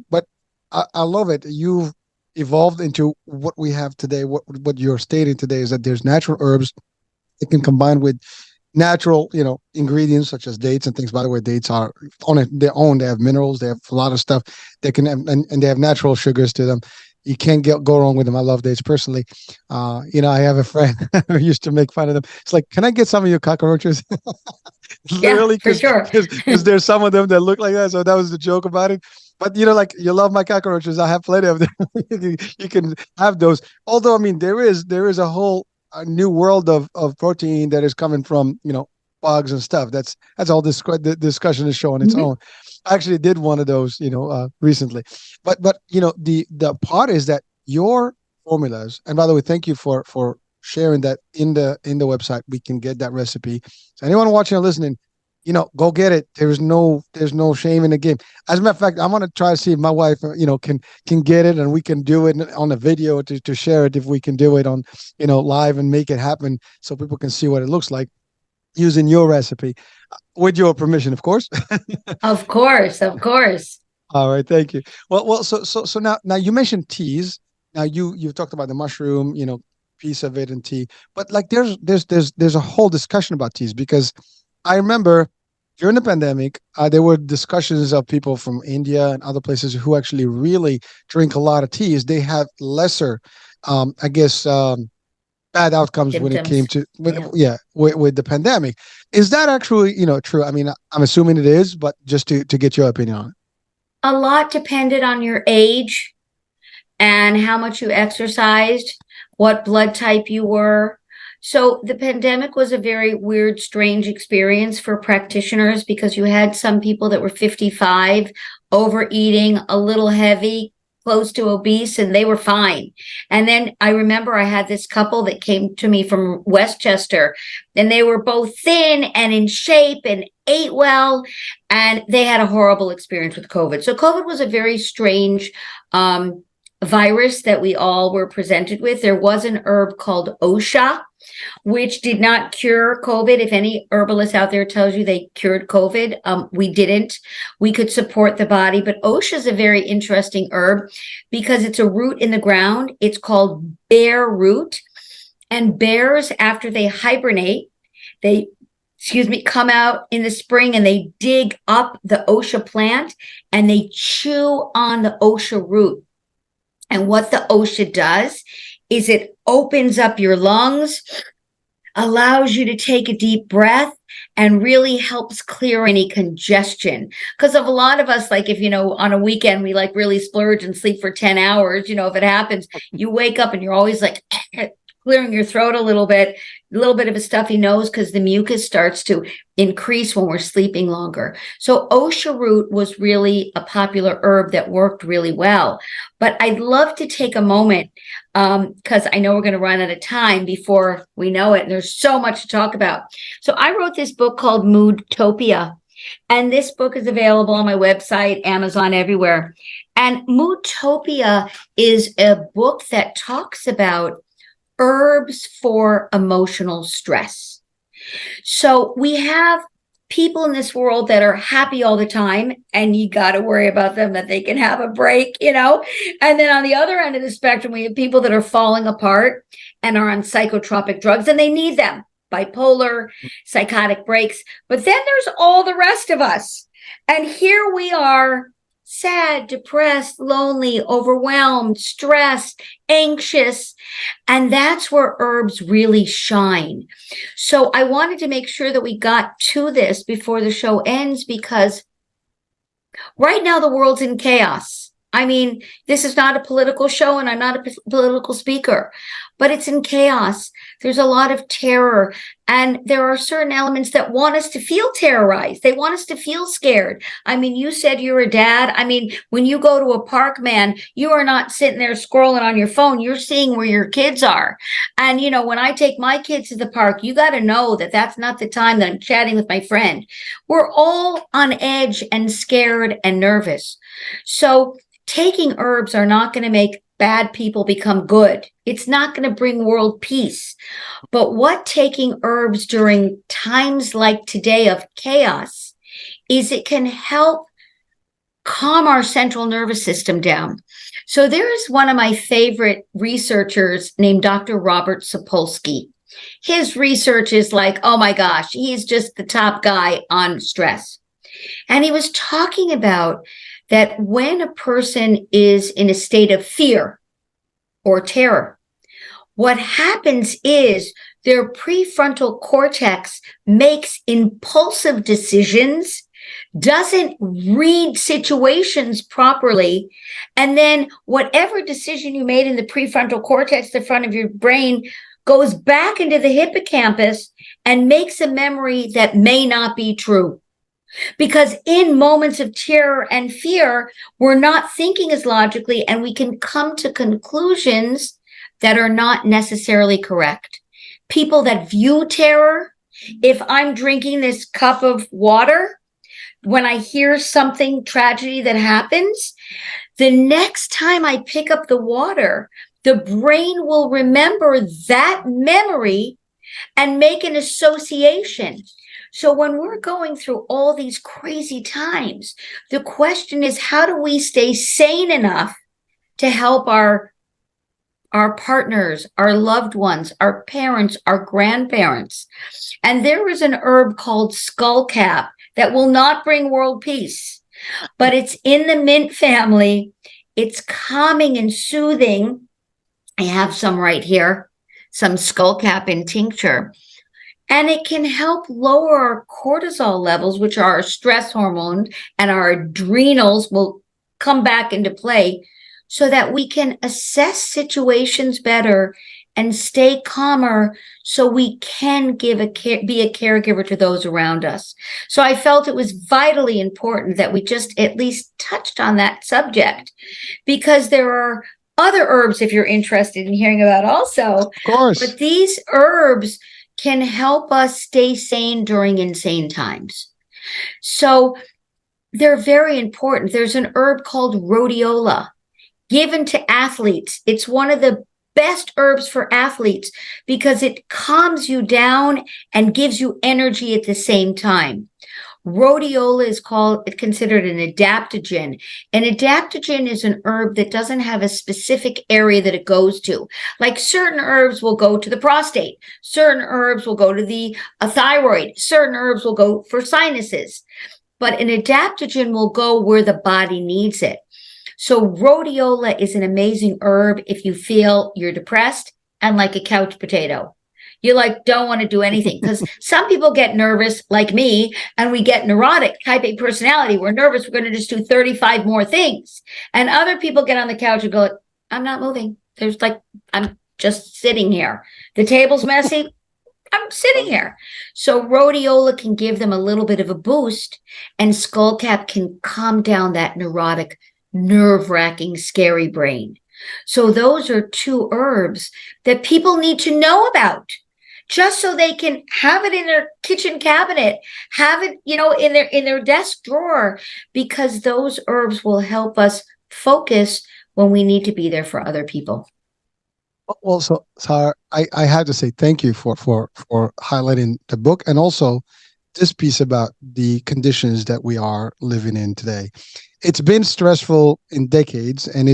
but I love it. You've evolved into what we have today. What you're stating today is that there's natural herbs. It can combine with natural, ingredients such as dates and things. By the way, dates are on their own. They have minerals. They have a lot of stuff. They can, and they have natural sugars to them. You can't go wrong with them. I love dates personally. I have a friend who used to make fun of them. It's like, can I get some of your cockroaches? Literally, for sure. Because there's some of them that look like that. So that was the joke about it. But like, you love my cockroaches. I have plenty of them. You can have those. Although, I mean, there is a whole new world of protein that is coming from bugs and stuff. That's all this the discussion is showing its own. I actually did one of those recently, but the part is that your formulas, and by the way, thank you for sharing that in the website. We can get that recipe, so anyone watching or listening, go get it. There's no shame in the game. As a matter of fact, I'm gonna try to see if my wife, can get it, and we can do it on a video to share it if we can do it on, live and make it happen so people can see what it looks like using your recipe, with your permission, of course. Of course. All right, thank you. Well, so now you mentioned teas. Now you've talked about the mushroom, piece of it and tea, but like there's a whole discussion about teas, because I remember during the pandemic, there were discussions of people from India and other places who actually really drink a lot of teas. They have lesser, I guess, bad outcomes when it came symptoms. to Yeah. with the pandemic. Is that actually, true? I mean, I'm assuming it is, but just to get your opinion on it. A lot depended on your age and how much you exercised, what blood type you were. So the pandemic was a very weird, strange experience for practitioners because you had some people that were 55, overeating, a little heavy, close to obese, and they were fine. And then I remember I had this couple that came to me from Westchester, and they were both thin and in shape and ate well, and they had a horrible experience with COVID. So COVID was a very strange virus that we all were presented with. There was an herb called OSHA, which did not cure COVID. If any herbalist out there tells you they cured COVID, we didn't. We could support the body, but OSHA is a very interesting herb because it's a root in the ground. It's called bear root, and bears, after they hibernate, they come out in the spring and they dig up the OSHA plant and they chew on the OSHA root. And what the OSHA does is it opens up your lungs, allows you to take a deep breath, and really helps clear any congestion. Because of a lot of us, like if, on a weekend, we like really splurge and sleep for 10 hours, if it happens, you wake up and you're always like clearing your throat a little bit of a stuffy nose because the mucus starts to increase when we're sleeping longer. So OSHA root was really a popular herb that worked really well. But I'd love to take a moment because I know we're going to run out of time before we know it. And there's so much to talk about. So I wrote this book called MOODTOPIA. And this book is available on my website, Amazon, everywhere. And MOODTOPIA is a book that talks about herbs for emotional stress. So we have people in this world that are happy all the time, and you got to worry about them that they can have a break, And then on the other end of the spectrum, we have people that are falling apart and are on psychotropic drugs, and they need them, bipolar, psychotic breaks. But then there's all the rest of us. And here we are, sad, depressed, lonely, overwhelmed, stressed, anxious. And that's where herbs really shine. So I wanted to make sure that we got to this before the show ends, because right now the world's in chaos. I mean, this is not a political show and I'm not a political speaker, but it's in chaos. There's a lot of terror, and there are certain elements that want us to feel terrorized. They want us to feel scared. I mean, you said you're a dad. I mean, when you go to a park, man, you are not sitting there scrolling on your phone. You're seeing where your kids are. And, when I take my kids to the park, you got to know that that's not the time that I'm chatting with my friend. We're all on edge and scared and nervous. So taking herbs are not going to make bad people become good. It's not going to bring world peace. But what taking herbs during times like today of chaos is, it can help calm our central nervous system down. So there is one of my favorite researchers named Dr. Robert Sapolsky. His research is like, oh my gosh, he's just the top guy on stress. And he was talking about that when a person is in a state of fear or terror, what happens is their prefrontal cortex makes impulsive decisions, doesn't read situations properly, and then whatever decision you made in the prefrontal cortex, the front of your brain, goes back into the hippocampus and makes a memory that may not be true. Because in moments of terror and fear, we're not thinking as logically, and we can come to conclusions that are not necessarily correct. People that view terror, if I'm drinking this cup of water, when I hear something tragedy that happens, the next time I pick up the water, the brain will remember that memory and make an association. So when we're going through all these crazy times, the question is, how do we stay sane enough to help our partners, our loved ones, our parents, our grandparents? And there is an herb called skullcap that will not bring world peace, but it's in the mint family. It's calming and soothing. I have some right here. some skullcap in tincture. And it can help lower our cortisol levels, which are our stress hormone, and our adrenals will come back into play so that we can assess situations better and stay calmer so we can be a caregiver to those around us. So I felt it was vitally important that we just at least touched on that subject, because there are other herbs if you're interested in hearing about also. Of course. But these herbs can help us stay sane during insane times. So they're very important. There's an herb called rhodiola given to athletes. It's one of the best herbs for athletes because it calms you down and gives you energy at the same time. Rhodiola is considered an adaptogen. An adaptogen is an herb that doesn't have a specific area that it goes to. Like certain herbs will go to the prostate, certain herbs will go to the thyroid, certain herbs will go for sinuses, but an adaptogen will go where the body needs it. So rhodiola is an amazing herb if you feel you're depressed and like a couch potato. You don't want to do anything, because some people get nervous like me, and we get neurotic type A personality. We're nervous. We're going to just do 35 more things. And other people get on the couch and go, I'm not moving. I'm just sitting here. The table's messy. I'm sitting here. So rhodiola can give them a little bit of a boost, and skullcap can calm down that neurotic, nerve-wracking, scary brain. So those are two herbs that people need to know about, just so they can have it in their kitchen cabinet, have it, in their desk drawer, because those herbs will help us focus when we need to be there for other people. Well, so Sarah, I had to say thank you for highlighting the book, and also this piece about the conditions that we are living in today. It's been stressful in decades, and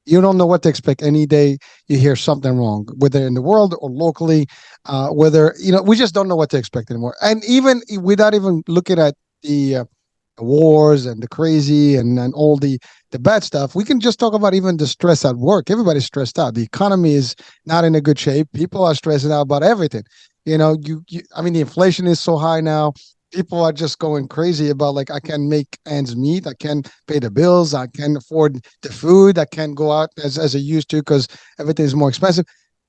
you don't know what to expect. Any day you hear something wrong, whether in the world or locally, we just don't know what to expect anymore. And even without even looking at the wars and the crazy and all the bad stuff, we can just talk about even the stress at work. Everybody's stressed out. The economy is not in a good shape. People are stressing out about everything. The inflation is so high now. People are just going crazy about, I can't make ends meet. I can't pay the bills. I can't afford the food. I can't go out as I used to because everything is more expensive.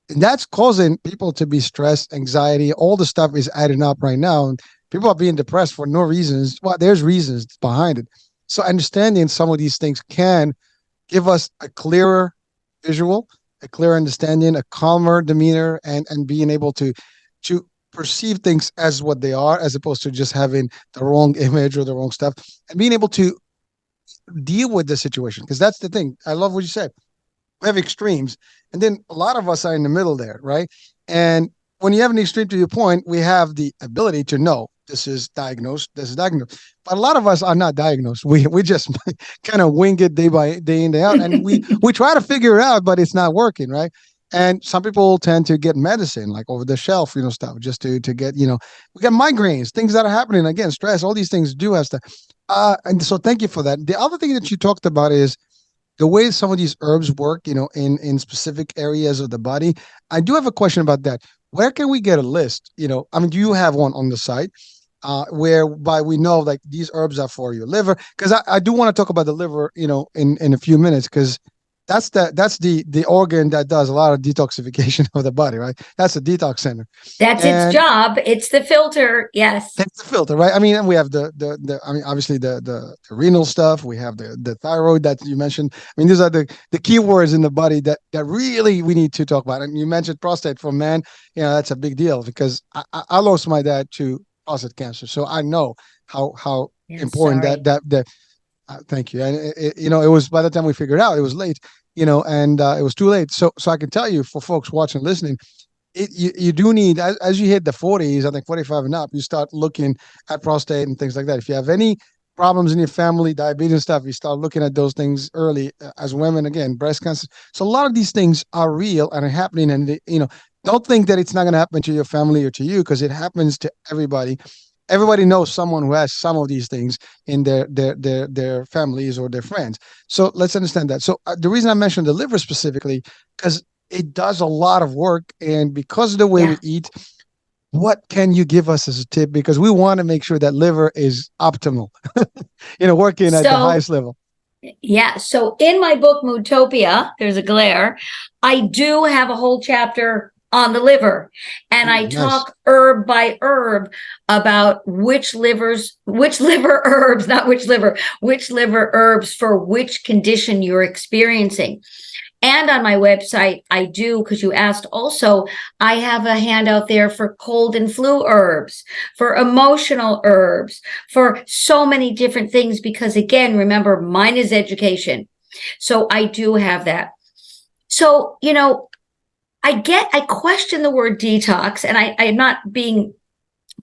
And that's causing people to be stressed, anxiety. All the stuff is adding up right now. And people are being depressed for no reasons. Well, there's reasons behind it. So understanding some of these things can give us a clearer visual, a clearer understanding, a calmer demeanor, and being able to perceive things as what they are, as opposed to just having the wrong image or the wrong stuff, and being able to deal with the situation. Because that's the thing. I love what you said. We have extremes, and then a lot of us are in the middle there, right? And when you have an extreme to your point, we have the ability to know this is diagnosed, this is diagnosed. But a lot of us are not diagnosed. We just kind of wing it day by day in, day out, and we try to figure it out, but it's not working, right? And some people tend to get medicine, like over the shelf, stuff, just to get, we get migraines, things that are happening. Again, stress, all these things do have stuff. And so thank you for that. The other thing that you talked about is the way some of these herbs work, in specific areas of the body. I do have a question about that. Where can we get a list? Do you have one on the site? Whereby we know these herbs are for your liver? Because I do want to talk about the liver, in a few minutes, because that's the organ that does a lot of detoxification of the body, right? That's the detox center. That's its job. It's the filter. Yes. That's the filter, right? And we have obviously the renal stuff. We have the thyroid that you mentioned. These are the key words in the body that really we need to talk about. And you mentioned prostate for men. That's a big deal, because I lost my dad to prostate cancer. So I know how important that thank you. And it was, by the time we figured out, it was late, and it was too late. So I can tell you, for folks watching, listening, you do need, as you hit the 40s, I think 45 and up, you start looking at prostate and things like that. If you have any problems in your family, diabetes and stuff, you start looking at those things early. As women, again, breast cancer. So a lot of these things are real and are happening. And don't think that it's not going to happen to your family or to you, because it happens to everybody. Everybody knows someone who has some of these things in their families or their friends. So let's understand that. So the reason I mentioned the liver specifically, because it does a lot of work. And because of the way we Yeah. eat, what can you give us as a tip? Because we want to make sure that liver is optimal, working at the So highest level. yeah. So in my book, Moodtopia, there's a glare. I do have a whole chapter on the liver. And I Nice. talk herb by herb about which liver herbs, not which liver herbs for which condition you're experiencing. And on my website, I do, because you asked also, I have a handout there for cold and flu herbs, for emotional herbs, for so many different things. Because again, remember, mine is education. So I do have that. So, I question the word detox, and I'm not being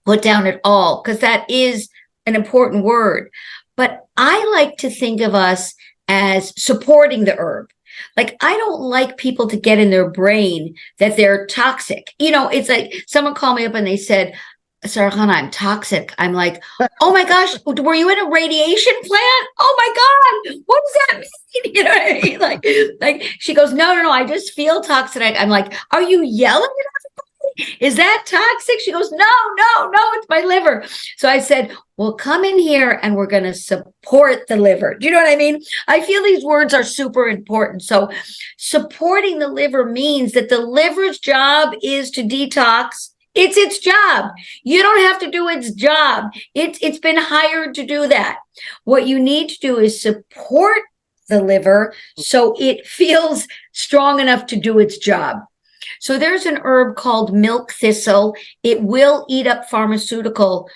put down at all, because that is an important word. But I like to think of us as supporting the herb. Like, I don't like people to get in their brain that they're toxic. It's like someone called me up and they said, Sara-Chana, I'm toxic. I'm like, oh my gosh, were you in a radiation plant? Oh my God, what does that mean? You know what I mean? Like she goes, no, I just feel toxic. I'm like, are you yelling at everybody? Is that toxic? She goes, no, it's my liver. So I said, well, come in here and we're going to support the liver. Do you know what I mean? I feel these words are super important. So supporting the liver means that the liver's job is to detox. It's its job. You don't have to do its job. It's been hired to do that. What you need to do is support the liver so it feels strong enough to do its job. So there's an herb called milk thistle. It will eat up pharmaceutical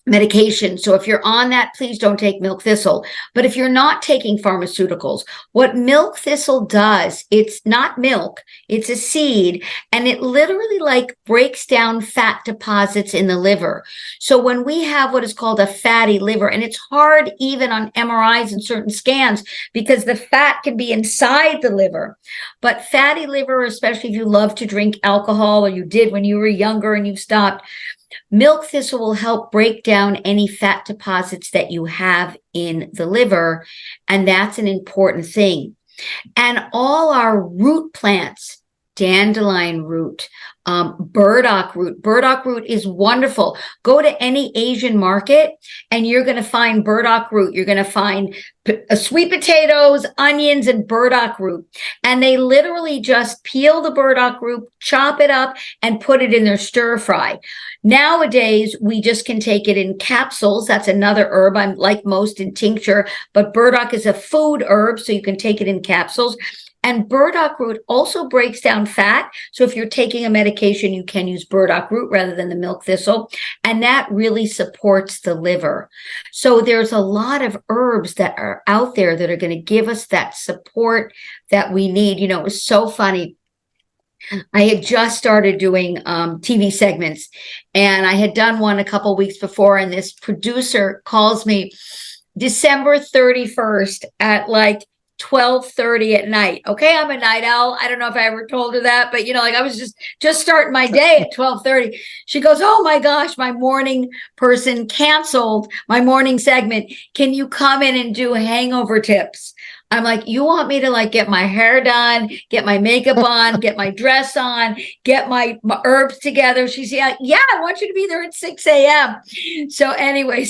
medication. So if you're on that, please don't take milk thistle. But if you're not taking pharmaceuticals, what milk thistle does, it's not milk, it's a seed, and it literally like breaks down fat deposits in the liver. So when we have what is called a fatty liver, and it's hard even on MRIs and certain scans because the fat can be inside the liver. But fatty liver, especially if you love to drink alcohol or you did when you were younger and you stopped, milk thistle will help break down any fat deposits that you have in the liver, and that's an important thing. And all our root plants, dandelion root, burdock root. Burdock root is wonderful. Go to any Asian market and you're going to find burdock root. You're going to find sweet potatoes, onions, and burdock root. And they literally just peel the burdock root, chop it up, and put it in their stir fry. Nowadays, we just can take it in capsules. That's another herb. I'm like most in tincture, but burdock is a food herb, so you can take it in capsules. And burdock root also breaks down fat. So if you're taking a medication, you can use burdock root rather than the milk thistle. And that really supports the liver. So there's a lot of herbs that are out there that are going to give us that support that we need. It was so funny. I had just started doing TV segments, and I had done one a couple weeks before, and this producer calls me December 31st at like 12:30 at night. Okay, I'm a night owl. I don't know if I ever told her that, but I was just starting my day at 12:30. She goes, "Oh my gosh, my morning person canceled my morning segment. Can you come in and do hangover tips?" I'm like, you want me to like get my hair done, get my makeup on, get my dress on, get my herbs together? She's yeah, I want you to be there at 6 a.m. So anyway,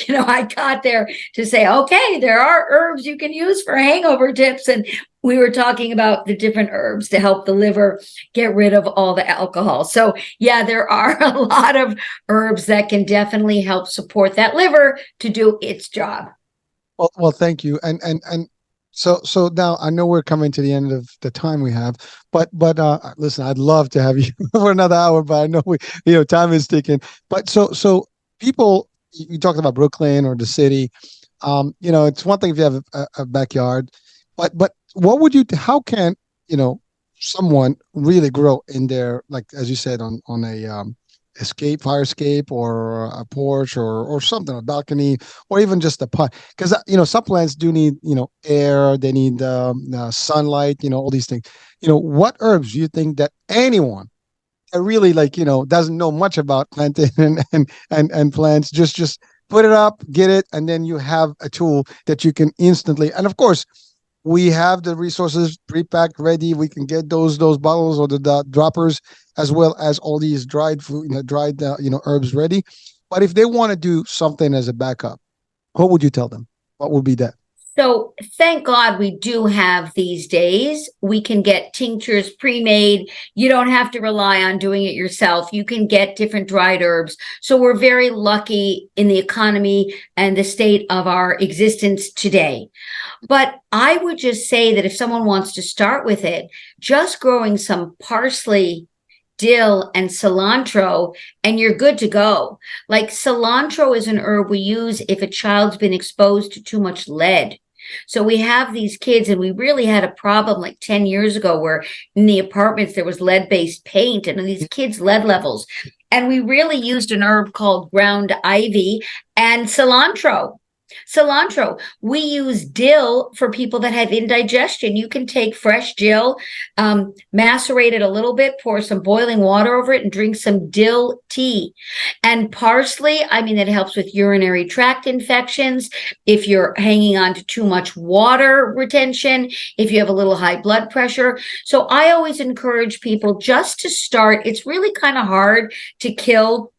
I got there to say, okay, there are herbs you can use for hangover tips. And we were talking about the different herbs to help the liver get rid of all the alcohol. So yeah, there are a lot of herbs that can definitely help support that liver to do its job. Well, thank you. And so now I know we're coming to the end of the time we have, but listen, I'd love to have you for another hour, but I know time is ticking. But so people, you talked about Brooklyn or the city. It's one thing if you have a backyard, but what would you? How can someone really grow in their, like as you said, on a fire escape or a porch or something, a balcony, or even just a pot? Because some plants do need air, they need sunlight, all these things. What herbs do you think that anyone that really doesn't know much about planting and plants, just put it up, get it, and then you have a tool that you can instantly, and of course We have the resources pre-packed, ready. We can get those bottles or the droppers, as well as all these dried food, dried herbs ready. But if they want to do something as a backup, what would you tell them? What would be that? So thank God we do have these days. We can get tinctures pre-made. You don't have to rely on doing it yourself. You can get different dried herbs. So we're very lucky in the economy and the state of our existence today. But I would just say that if someone wants to start with it, just growing some parsley, dill, and cilantro, and you're good to go. Like cilantro is an herb we use if a child's been exposed to too much lead. So we have these kids, and we really had a problem like 10 years ago where in the apartments there was lead-based paint and these kids' lead levels. And we really used an herb called ground ivy and cilantro. Cilantro. We use dill for people that have indigestion. You can take fresh dill, macerate it a little bit, pour some boiling water over it, and drink some dill tea. And parsley, I mean, it helps with urinary tract infections. If you're hanging on to too much water retention, if you have a little high blood pressure. So I always encourage people just to start. It's really kind of hard to kill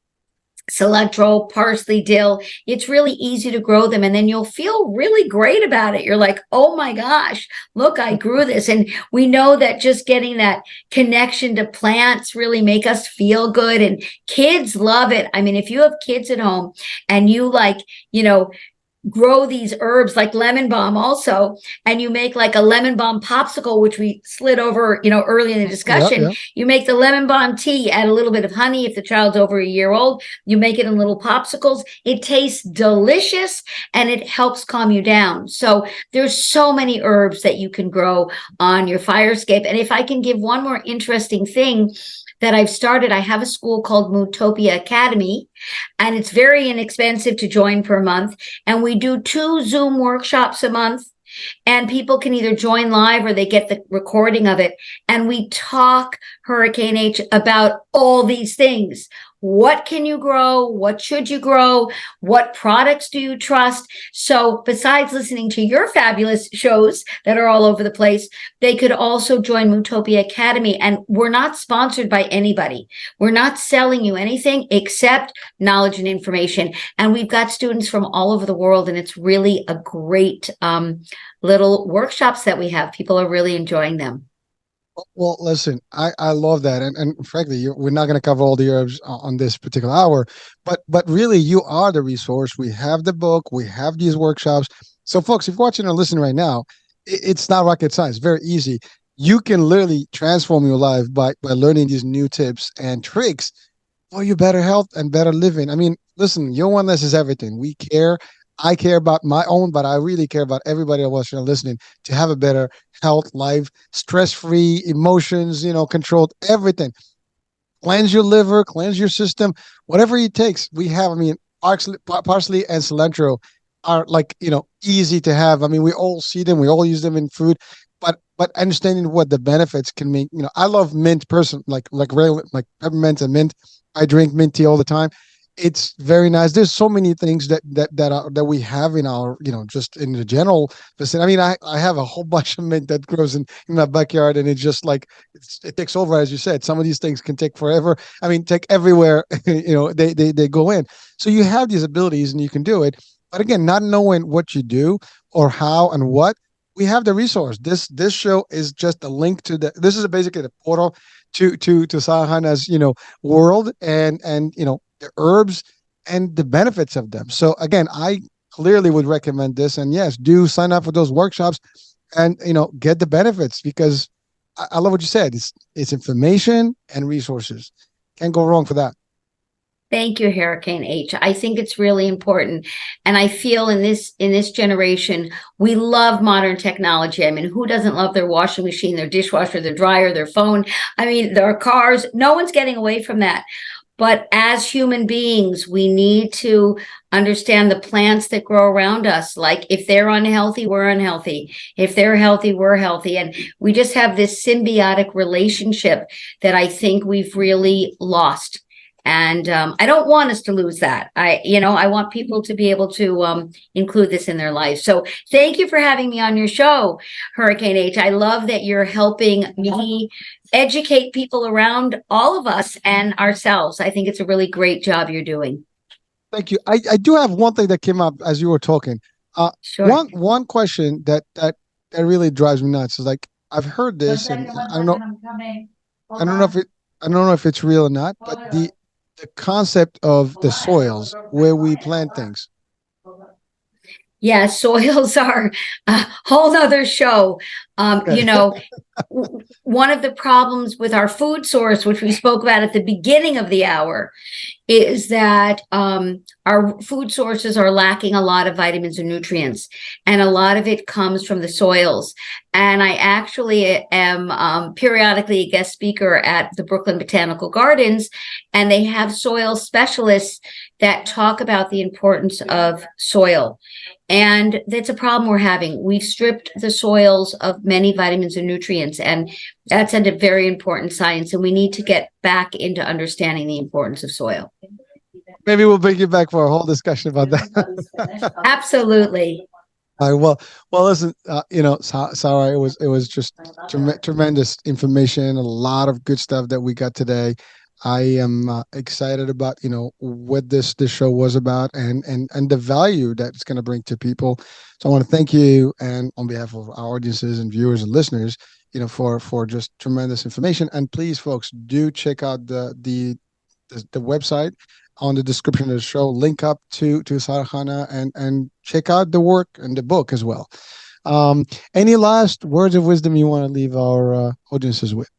cilantro, parsley, dill. It's really easy to grow them, and then you'll feel really great about it. You're like, oh my gosh, look, I grew this. And we know that just getting that connection to plants really make us feel good, and kids love it. I mean, if you have kids at home and you grow these herbs like lemon balm also, and you make like a lemon balm popsicle, which we slid over, early in the discussion. Yeah. You make the lemon balm tea, add a little bit of honey. If the child's over a year old, you make it in little popsicles. It tastes delicious and it helps calm you down. So there's so many herbs that you can grow on your fire escape. And if I can give one more interesting thing that I've started, I have a school called MOODTOPIA Academy, and it's very inexpensive to join per month. And we do 2 Zoom workshops a month, and people can either join live or they get the recording of it. And we talk, Hurricane H, about all these things. What can you grow? What should you grow? What products do you trust? So besides listening to your fabulous shows that are all over the place, they could also join MOODTOPIA Academy. And we're not sponsored by anybody. We're not selling you anything except knowledge and information. And we've got students from all over the world, and it's really a great little workshops that we have. People are really enjoying them. Well, listen, I love that, and frankly, we're not going to cover all the herbs on this particular hour, but really, you are the resource. We have the book, we have these workshops. So, folks, if you're watching or listening right now, it's not rocket science. Very easy. You can literally transform your life by learning these new tips and tricks for your better health and better living. I mean, listen, your wellness is everything. We care. I care about my own, but I really care about everybody watching and listening to have a better health, life, stress-free, emotions, controlled, everything. Cleanse your liver, cleanse your system, whatever it takes. We have, I mean, parsley and cilantro are like, easy to have. I mean, we all see them, we all use them in food, but understanding what the benefits can mean. I love mint like peppermint and mint. I drink mint tea all the time. It's very nice. There's so many things that we have in our, just in the general vicinity. I mean, I have a whole bunch of mint that grows in my backyard, and it's just like it takes over, as you said. Some of these things can take forever. I mean, take everywhere. They go in. So you have these abilities, and you can do it. But again, not knowing what you do or how and what, we have the resource. This show is just a link to the. This is basically the portal to Sara-Chana's world, and the herbs and the benefits of them. So again, I clearly would recommend this. And yes, do sign up for those workshops and get the benefits, because I love what you said. It's information and resources. Can't go wrong for that. Thank you, Hurricane H. I think it's really important. And I feel in this generation, we love modern technology. I mean, who doesn't love their washing machine, their dishwasher, their dryer, their phone? I mean, their cars. No one's getting away from that. But as human beings, we need to understand the plants that grow around us. Like if they're unhealthy, we're unhealthy. If they're healthy, we're healthy. And we just have this symbiotic relationship that I think we've really lost. And I don't want us to lose that. I want people to be able to include this in their life. So thank you for having me on your show, Hurricane H. I love that you're helping me educate people around all of us and ourselves. I think it's a really great job you're doing. Thank you. I do have one thing that came up as you were talking. Sure. One question that really drives me nuts is like I've heard this, and I don't know if it I don't know if it's real or not, but the concept of the soils where we plant things. Yeah, soils are a whole nother show. Okay. One of the problems with our food source, which we spoke about at the beginning of the hour, is that our food sources are lacking a lot of vitamins and nutrients, and a lot of it comes from the soils. And I actually am periodically a guest speaker at the Brooklyn Botanical Gardens, and they have soil specialists that talk about the importance of soil. And that's a problem we're having. We've stripped the soils of many vitamins and nutrients, and that's a very important science. And we need to get back into understanding the importance of soil. Maybe we'll bring you back for a whole discussion about that. Absolutely. All right. Well. Listen. Sarah, it was just tremendous information. A lot of good stuff that we got today. I am excited about what this show was about and the value that it's going to bring to people. So I want to thank you, and on behalf of our audiences and viewers and listeners, for just tremendous information. And please, folks, do check out the website on the description of the show. Link up to Sara-Chana and check out the work and the book as well. Any last words of wisdom you want to leave our audiences with?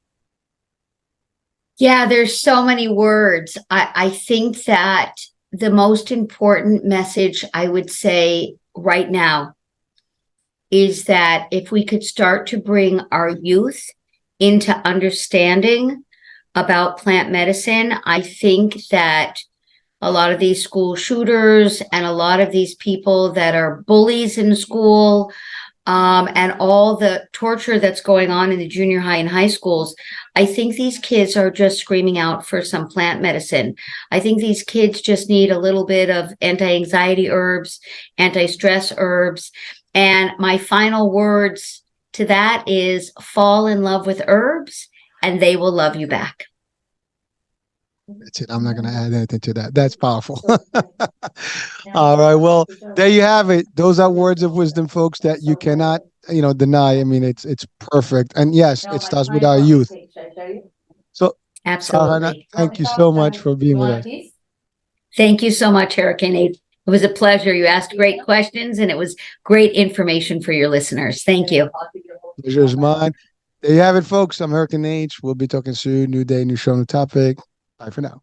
Yeah, there's so many words. I think that the most important message I would say right now is that if we could start to bring our youth into understanding about plant medicine, I think that a lot of these school shooters and a lot of these people that are bullies in school, and all the torture that's going on in the junior high and high schools, I think these kids are just screaming out for some plant medicine. I think these kids just need a little bit of anti-anxiety herbs, anti-stress herbs. And my final words to that is fall in love with herbs and they will love you back. That's it. I'm not going to add anything to that. That's powerful. All right. Well, there you have it. Those are words of wisdom, folks, that you cannot, deny. I mean, it's perfect. And yes, it starts with our youth. So, absolutely. Sara, thank you so much for being with us. Thank you so much, Hurricane H. It was a pleasure. You asked great questions, and it was great information for your listeners. Thank you. Pleasure is mine. There you have it, folks. I'm Hurricane H. We'll be talking soon. New day, new show, new topic. Bye for now.